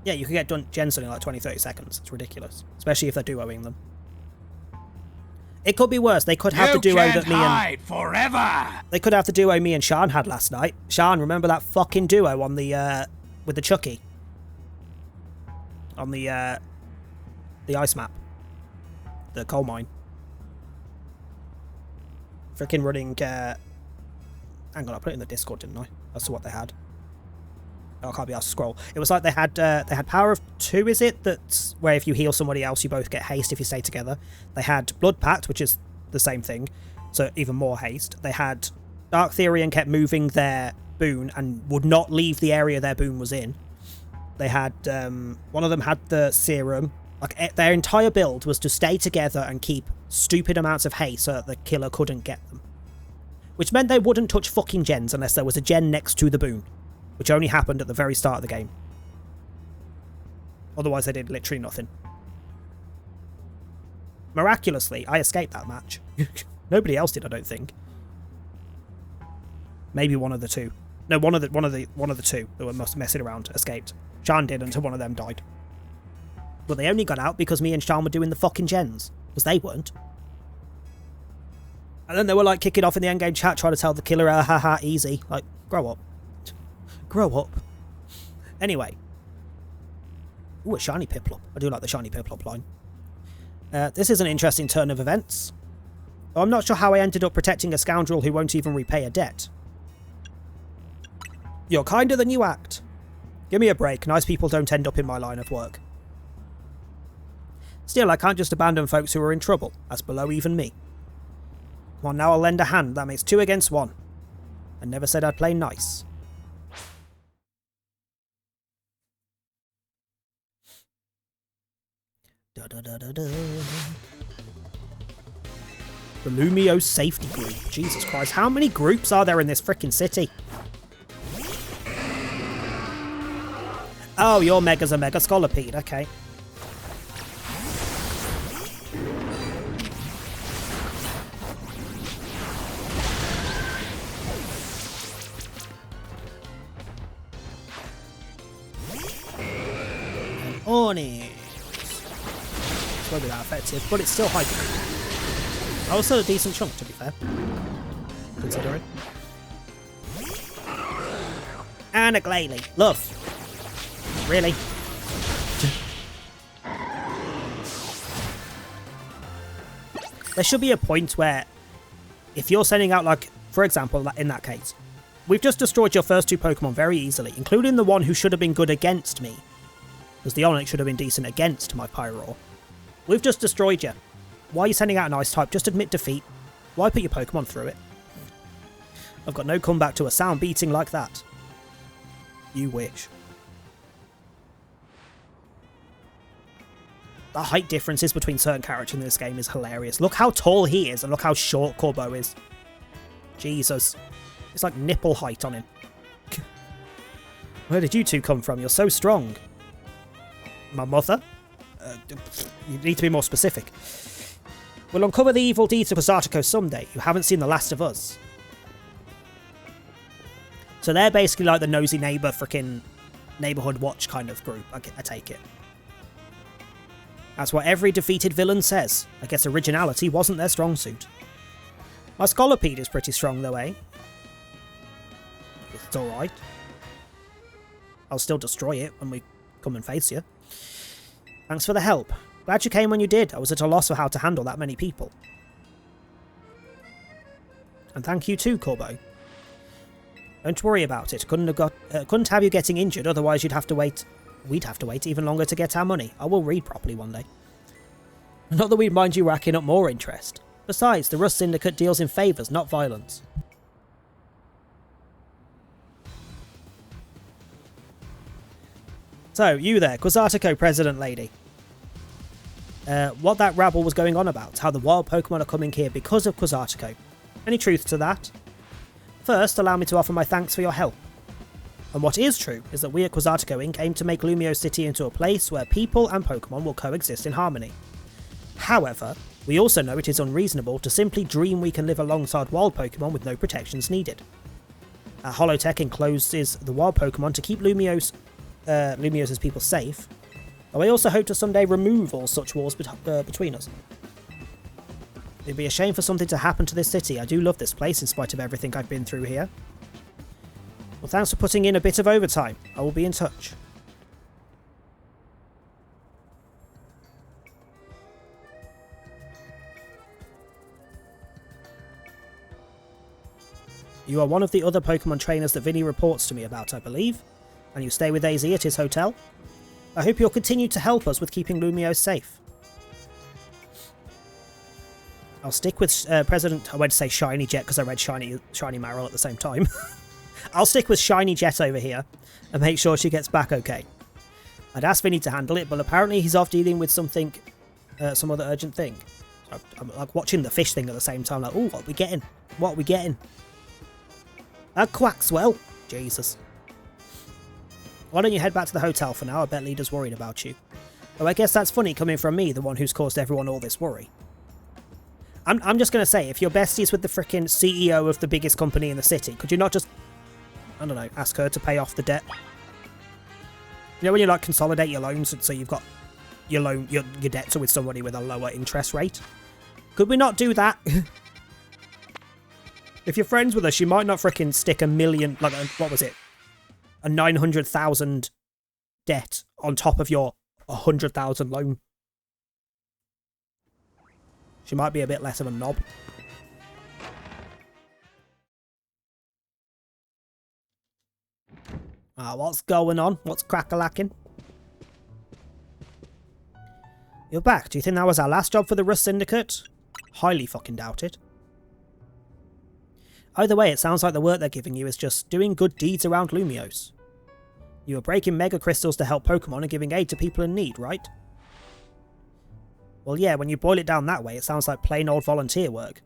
Yeah, you could get done gens in like 20-30 seconds. It's ridiculous. Especially if they're duoing them. It could be worse. They could have the duo that me and... forever! They could have the duo me and Sean had last night. Sean, remember that fucking duo on the, with the Chucky? On the ice map. The coal mine. Freaking running, hang on, I put it in the Discord, didn't I? That's what they had. Oh, I can't be asked to scroll. It was like they had Power of 2, is it? That's where if you heal somebody else, you both get haste if you stay together. They had Blood Pact, which is the same thing, so even more haste. They had Dark Theory and kept moving their boon and would not leave the area their boon was in. They had, one of them had the serum. Like, their entire build was to stay together and keep stupid amounts of haste so that the killer couldn't get them. Which meant they wouldn't touch fucking gens unless there was a gen next to the boon. Which only happened at the very start of the game. Otherwise they did literally nothing. Miraculously, I escaped that match. Nobody else did, I don't think. Maybe one of the two. No, one of the two that were messing around escaped. Sean did until one of them died. But they only got out because me and Sean were doing the fucking gens. Because they weren't. And then they were like kicking off in the endgame chat trying to tell the killer, haha, easy. Like, grow up. Grow up. Anyway. Ooh, a shiny Piplup. I do like the shiny Piplup line. This is an interesting turn of events. Though I'm not sure how I ended up protecting a scoundrel who won't even repay a debt. You're kinder than you act. Give me a break. Nice people don't end up in my line of work. Still, I can't just abandon folks who are in trouble. That's below even me. Come on, now I'll lend a hand. That makes 2 against 1. I never said I'd play nice. Da da da da da. The Lumio Safety Group. Jesus Christ, how many groups are there in this frickin' city? Oh, your Mega's a Mega Scolopede, okay. And Onyx. It's not that effective, but it's still high. Also a decent chunk, to be fair. Considering. And a Glalie. Love. Really? There should be a point where, if you're sending out, like, for example, in that case, we've just destroyed your first 2 Pokemon very easily, including the one who should have been good against me, because the Onyx should have been decent against my Pyroar. We've just destroyed you. Why are you sending out an Ice type? Just admit defeat. Why put your Pokemon through it? I've got no comeback to a sound beating like that. You wish. The height differences between certain characters in this game is hilarious. Look how tall he is and look how short Corbo is. Jesus. It's like nipple height on him. Where did you two come from? You're so strong. My mother? You need to be more specific. We'll uncover the evil deeds of Quasartico someday. You haven't seen the last of us. So they're basically like the nosy neighbour frickin' neighbourhood watch kind of group, I take it. That's what every defeated villain says. I guess originality wasn't their strong suit. My Scolopede is pretty strong though, eh? It's alright. I'll still destroy it when we come and face you. Thanks for the help. Glad you came when you did. I was at a loss for how to handle that many people. And thank you too, Corbo. Don't worry about it. Couldn't have you getting injured, otherwise you'd have to wait. We'd have to wait even longer to get our money. I will read properly one day. Not that we'd mind you racking up more interest. Besides, the Rust Syndicate deals in favours, not violence. So, you there, Quasartico President Lady. What that rabble was going on about, how the wild Pokemon are coming here because of Quasartico. Any truth to that? First, allow me to offer my thanks for your help. And what is true is that we at Quasartico Inc. aim to make Lumio City into a place where people and Pokemon will coexist in harmony. However, we also know it is unreasonable to simply dream we can live alongside wild Pokemon with no protections needed. Our Holotech encloses the wild Pokemon to keep Lumios as people safe, and we also hope to someday remove all such wars between us. It'd be a shame for something to happen to this city. I do love this place in spite of everything I've been through here. Well, thanks for putting in a bit of overtime. I will be in touch. You are one of the other Pokemon trainers that Vinny reports to me about, I believe, and you stay with AZ at his hotel. I hope you'll continue to help us with keeping Lumio safe. I'll stick with President... I went to say Shiny Jet because I read Shiny Marill at the same time. I'll stick with Shiny Jet over here and make sure she gets back okay. I'd asked Vinny to handle it, but apparently he's off dealing with something, some other urgent thing. I'm like watching the fish thing at the same time, like, ooh, what are we getting? What are we getting? A Quaxwell. Jesus. Why don't you head back to the hotel for now? I bet Leader's worried about you. Oh, I guess that's funny coming from me, the one who's caused everyone all this worry. I'm just going to say, if you're besties with the frickin' CEO of the biggest company in the city, could you not just, I don't know, ask her to pay off the debt? You know when you like consolidate your loans so you've got your loan, your debts are with somebody with a lower interest rate? Could we not do that? If you're friends with her, she might not frickin' stick a million, like, what was it? A 900,000 debt on top of your 100,000 loan. She might be a bit less of a knob. What's going on? What's crack-a-lacking? You're back. Do you think that was our last job for the Rust Syndicate? Highly fucking doubt it. Either way, it sounds like the work they're giving you is just doing good deeds around Lumios. You were breaking mega crystals to help Pokemon and giving aid to people in need, right? Well, yeah, when you boil it down that way, it sounds like plain old volunteer work.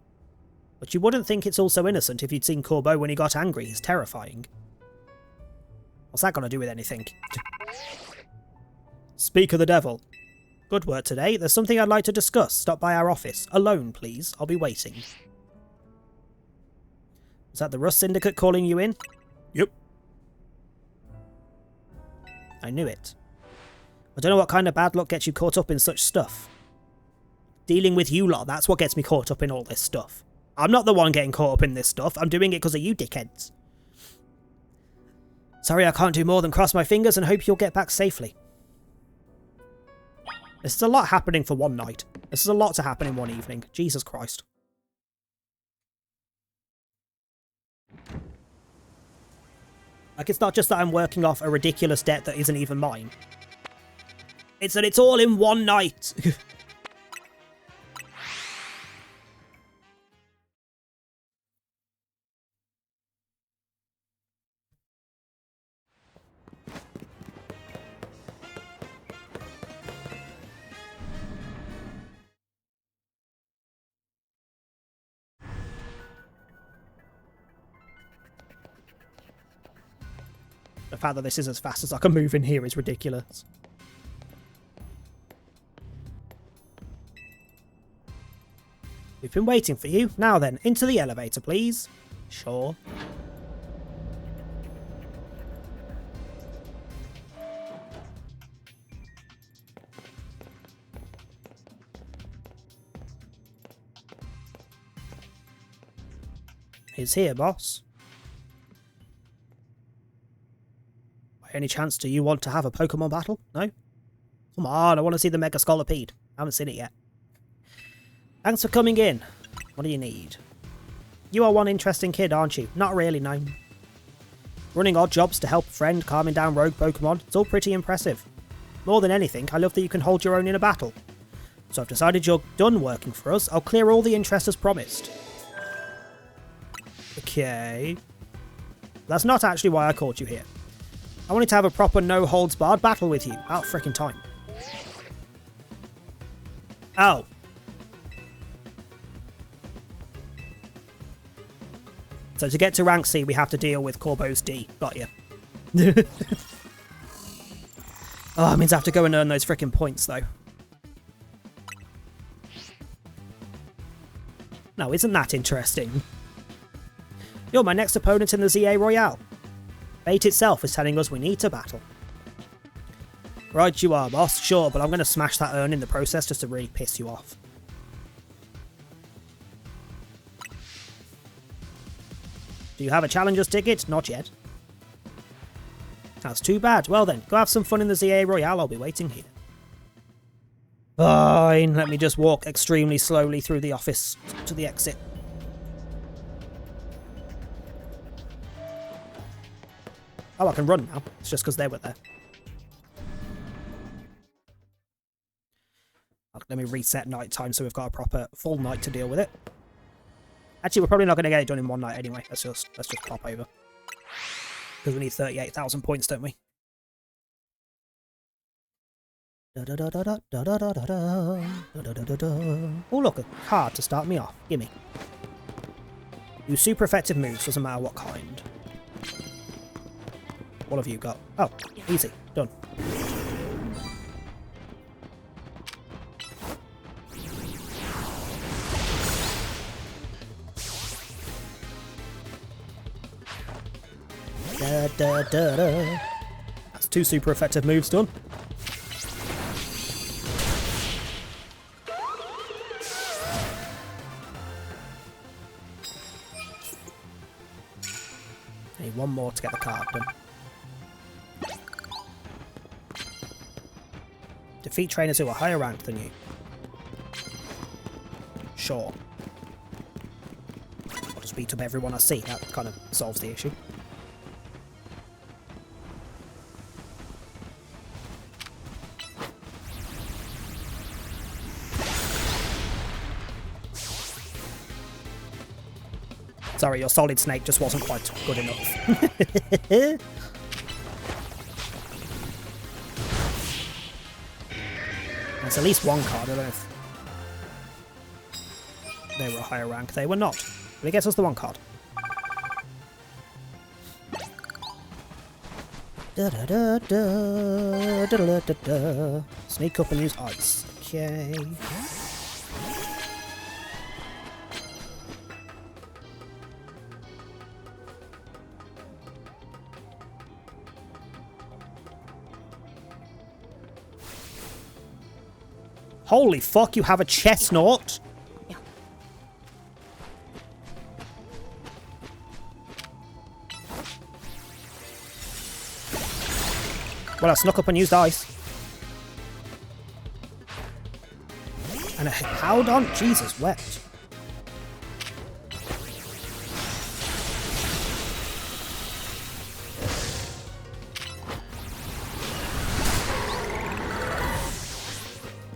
But you wouldn't think it's all so innocent if you'd seen Corbeau when he got angry. He's terrifying. What's that got to do with anything? Speak of the devil. Good work today. There's something I'd like to discuss. Stop by our office. Alone, please. I'll be waiting. Is that the Rust Syndicate calling you in? Yep. I knew it. I don't know what kind of bad luck gets you caught up in such stuff. Dealing with you lot, that's what gets me caught up in all this stuff. I'm not the one getting caught up in this stuff. I'm doing it because of you dickheads. Sorry, I can't do more than cross my fingers and hope you'll get back safely. This is a lot happening for one night. This is a lot to happen in one evening. Jesus Christ. Like, it's not just that I'm working off a ridiculous debt that isn't even mine. It's that it's all in one night. The fact that this is as fast as I can move in here is ridiculous. We've been waiting for you. Now then, into the elevator, please. Sure. He's here, boss. Any chance do you want to have a Pokemon battle? No? Come on, I want to see the Mega Scolipede. I haven't seen it yet. Thanks for coming in. What do you need? You are one interesting kid, aren't you? Not really, no. Running odd jobs to help a friend, calming down rogue Pokemon. It's all pretty impressive. More than anything, I love that you can hold your own in a battle. So I've decided you're done working for us. I'll clear all the interest as promised. Okay. That's not actually why I called you here. I wanted to have a proper no-holds-barred battle with you. About frickin' time. Oh. So to get to rank C, we have to deal with Corbeau's D. Got you. Oh, it means I have to go and earn those frickin' points, though. Now, isn't that interesting? You're my next opponent in the ZA Royale. Fate itself is telling us we need to battle. Right you are, boss. Sure, but I'm going to smash that urn in the process just to really piss you off. Do you have a challenger's ticket? Not yet. That's too bad. Well then, go have some fun in the ZA Royale. I'll be waiting here. Fine. Let me just walk extremely slowly through the office to the exit. Oh, I can run now. It's just because they were there. Let me reset night time so we've got a proper full night to deal with it. Actually, we're probably not going to get it done in one night anyway. Let's just pop over. Because we need 38,000 points, don't we? Oh, look, a card to start me off. Gimme. Use super effective moves, doesn't matter what kind. What have you got? Oh, easy. Done. Da, da, da, da. That's 2 super effective moves done. Need one more to get the card done. Defeat trainers who are higher ranked than you. Sure. I'll just beat up everyone I see. That kind of solves the issue. sorry, your solid snake just wasn't quite good enough. There's at least one card, I don't know if they were a higher rank. They were not. But it gets us the one card. Sneak up and use ice. Okay. Holy fuck, you have a chestnut? Well, I snuck up and used ice. And I held on. Jesus, wept.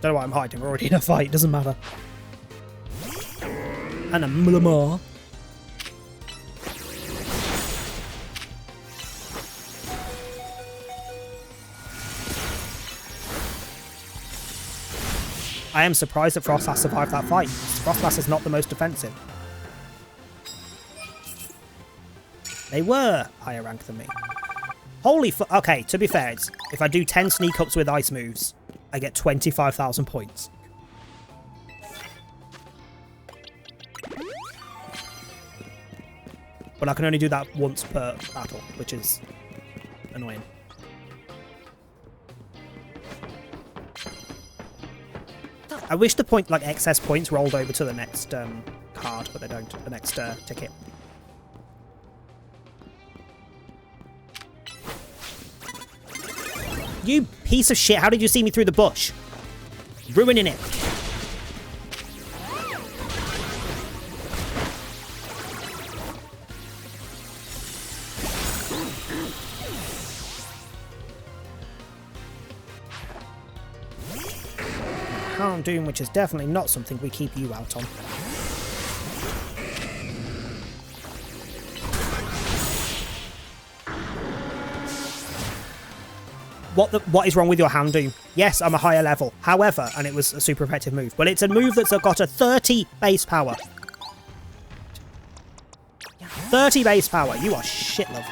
Don't know why I'm hiding. We're already in a fight. Doesn't matter. And a mullamar. I am surprised that Frostlass survived that fight. Frostlass is not the most defensive. They were higher rank than me. Holy fu- Okay, to be fair, if I do 10 sneak ups with ice moves, I get 25,000 points. But I can only do that once per battle, which is annoying. I wish the point, like, excess points rolled over to the next card, but they don't. The next ticket. You piece of shit, how did you see me through the bush? Ruining it. Doom, which is definitely not something we keep you out on. What is wrong with your hand doom? Yes, I'm a higher level. However, and it was a super effective move, but it's a move that's got a 30 base power. 30 base power. You are shit, love.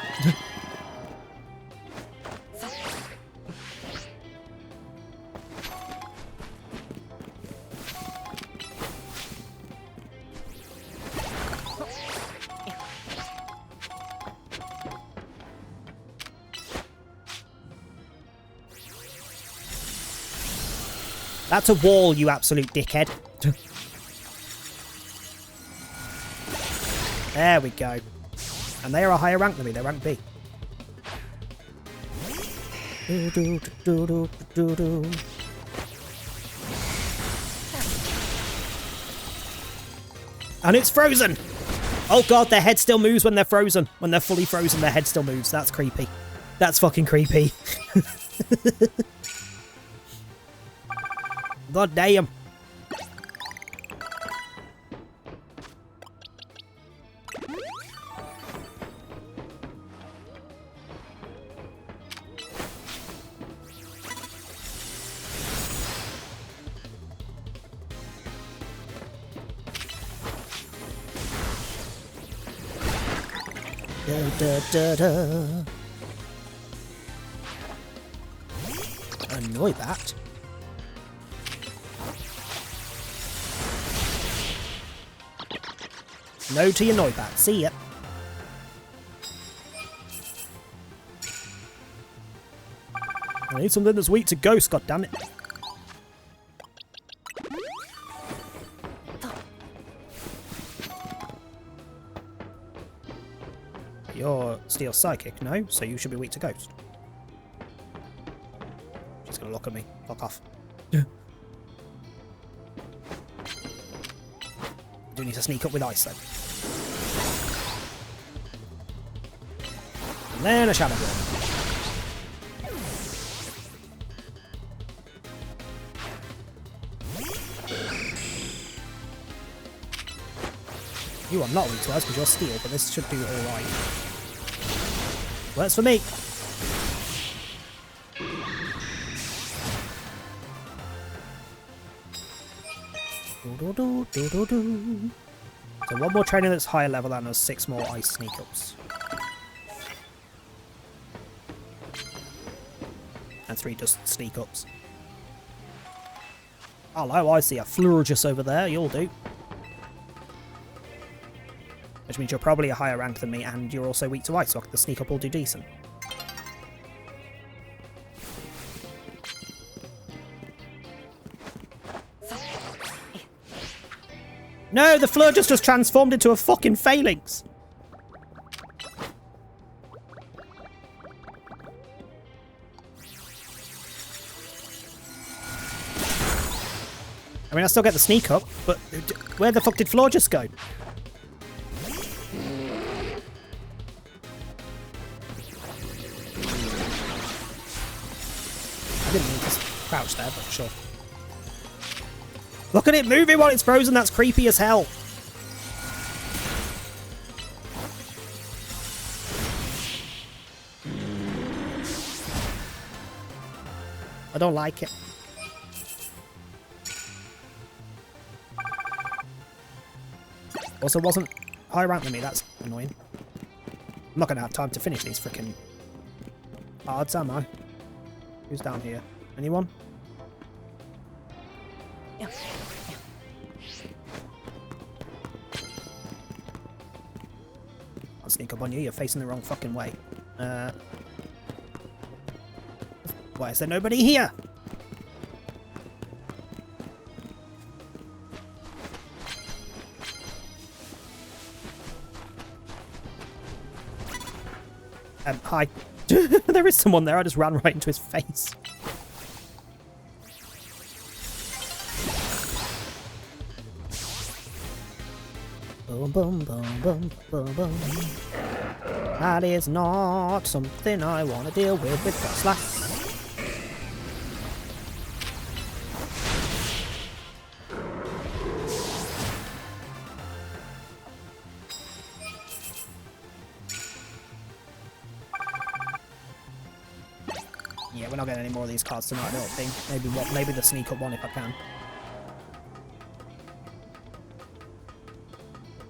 That's a wall, you absolute dickhead. There we go. And they are a higher rank than me. They're rank B. And it's frozen! Oh god, their head still moves when they're frozen. When they're fully frozen, their head still moves. That's creepy. That's fucking creepy. God damn. Da, da, da, da. Annoy that. No to your Noibat. See ya. I need something that's weak to ghost, goddammit. You're Steel Psychic, no? So you should be weak to ghost. She's gonna look at me. Fuck off. I do need to sneak up with ice, though. And then a Shadow Ball. You are not weak to us because you're steel, but this should do alright. Works for me. So one more trainer that's higher level and us 6 more ice sneak ups. And 3 just sneak ups. Hello, I see a Flurgus over there, you'll do. Which means you're probably a higher rank than me and you're also weak to ice, so the sneak up will do decent. No, the Flurgus just transformed into a fucking Phalanx. I mean, I still get the sneak up, but where the fuck did Flurgus go? I didn't mean to crouch there, but sure. Look at it moving while it's frozen, that's creepy as hell. I don't like it. Also wasn't higher rank than me, that's annoying. I'm not going to have time to finish these freaking cards, am I? Who's down here? Anyone? I'll sneak up on you, you're facing the wrong fucking way. Why is there nobody here? Hi. There is someone there, I just ran right into his face. Boom, boom, boom, boom, boom, boom. That is not something I want to deal with first lass. Yeah, we're not getting any more of these cards tonight, I don't think. Maybe the sneak up one if I can.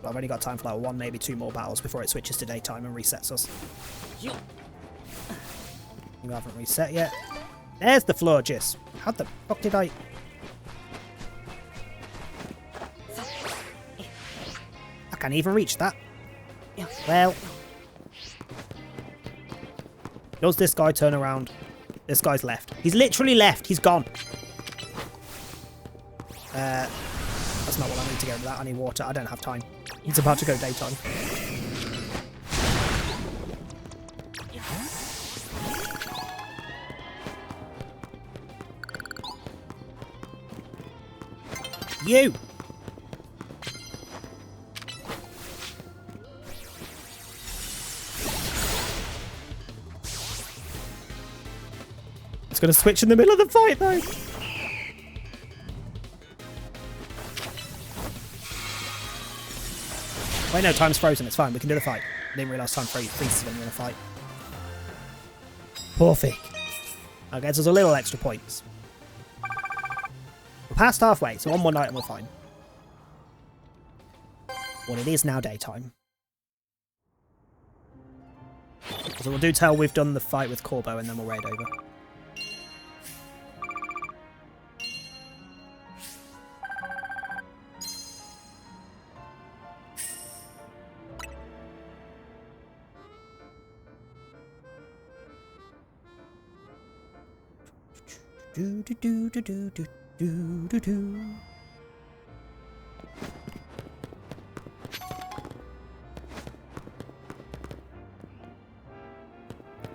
But I've only got time for like 1, maybe 2 more battles before it switches to daytime and resets us. You haven't reset yet. There's the Flurgus. How the fuck did I... I can't even reach that. Well... Does this guy turn around? This guy's left. He's literally left. He's gone. That's not what I need to get rid of that. I need water. I don't have time. It's about to go daytime. You! It's going to switch in the middle of the fight, though. Wait, no, time's frozen. It's fine. We can do the fight. I didn't realise time freezes when you're in a fight. Poor Fig. That gets us a little extra points. We're past halfway, so one more night and we're fine. Well, it is now daytime. So we'll do till we've done the fight with Corbo and then we'll raid over. Do do do do do do do do do.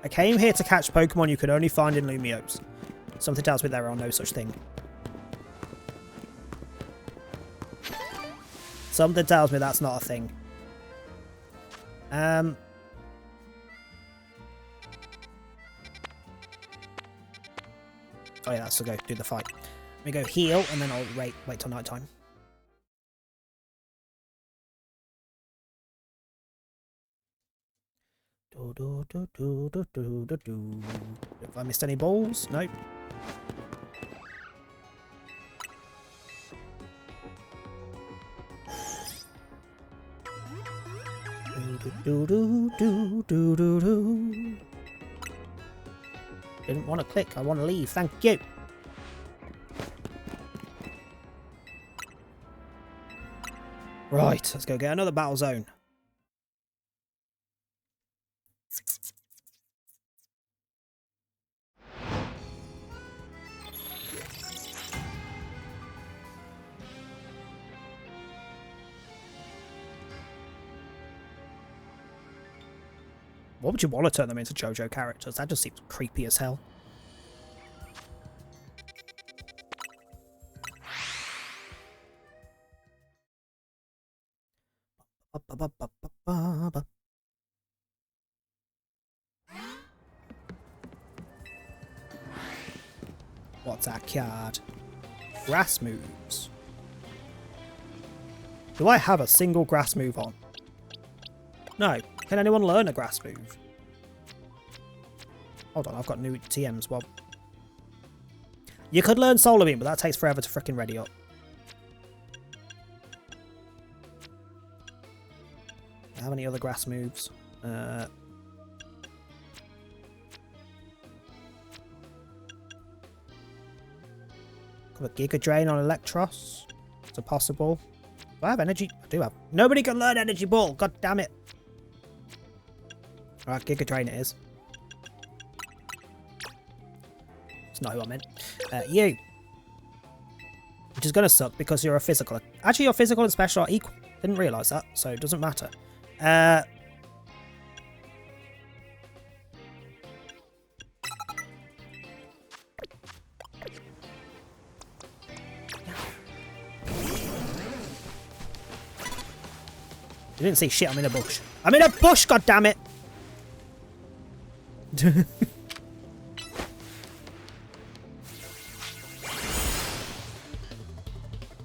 I came here to catch Pokemon you could only find in Lumiose. Something tells me there are no such thing. Something tells me that's not a thing. Oh yeah, that's to go do the fight. Let me go heal and then I'll wait till night time. Have I missed any balls? Nope. Didn't want to click, I want to leave, thank you. Right, let's go get another battle zone. What would you want to turn them into JoJo characters? That just seems creepy as hell. What's that card? Grass moves. Do I have a single grass move on? No. Can anyone learn a grass move? Hold on, I've got new TMs. Well, you could learn Solar Beam, but that takes forever to frickin' ready up. How many other grass moves? Got a Giga Drain on Electros. Is it possible? Do I have energy? I do have. Nobody can learn Energy Ball. God damn it. Alright, Giga Drain it is. It's not who I meant. You. Which is going to suck because you're a physical. Actually, your physical and special are equal. Didn't realise that, so it doesn't matter. You didn't see shit, I'm in a bush. I'm in a bush, goddammit!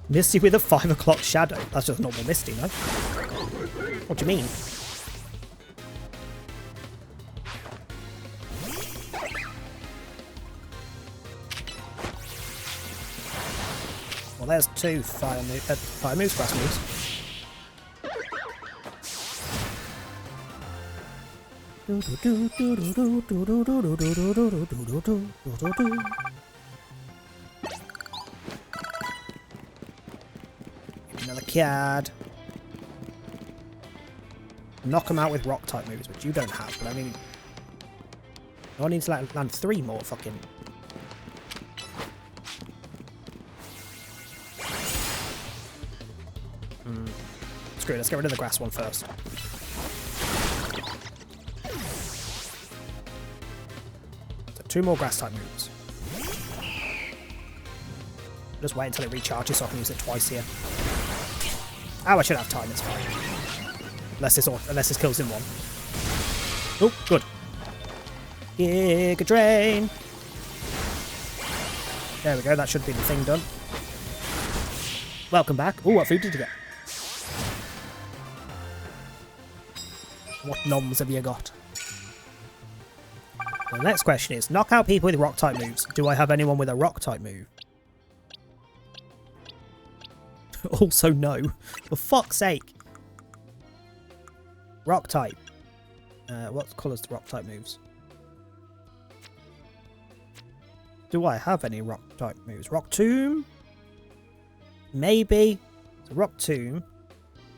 Misty with a 5 o'clock shadow. That's just normal Misty, no? What do you mean? Well, there's 2 fire moves, grass moves. Another card. Knock them out with rock type moves, which you don't have, but I mean, I need to land 3 more fucking. Screw it, let's get rid of the grass one first. So 2 more grass type moves. Just wait until it recharges so I can use it twice here. Oh, I should have time, it's fine. Unless this kills in one. Oh, good. Giga Drain. There we go, that should be the thing done. Welcome back. Oh, what food did you get? What noms have you got? The next question is, knock out people with rock type moves. Do I have anyone with a rock type move? Also no. For fuck's sake. Rock type. What colours the rock type moves? Do I have any rock type moves? Rock Tomb? Maybe. It's a Rock Tomb.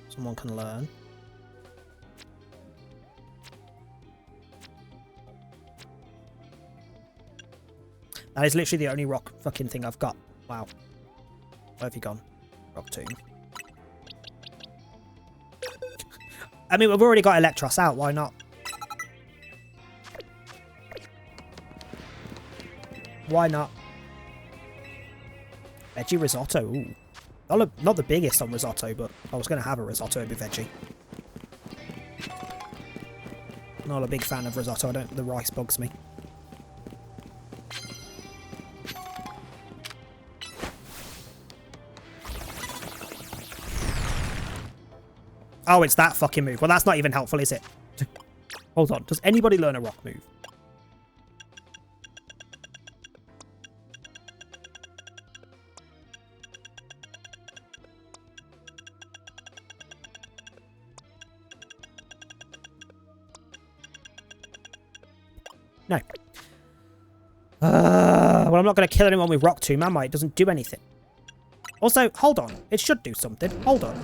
Someone can learn. That is literally the only rock fucking thing I've got. Wow. Where have you gone? Rock Tomb. I mean, we've already got Electros out. Why not? Why not? Veggie risotto. Ooh. Not the biggest on risotto, but if I was going to have a risotto, it'd be veggie. Not a big fan of risotto. The rice bugs me. Oh, it's that fucking move. Well, that's not even helpful, is it? Hold on. Does anybody learn a rock move? No. Well, I'm not going to kill anyone with Rock Tomb, am I? It doesn't do anything. Also, hold on. It should do something. Hold on.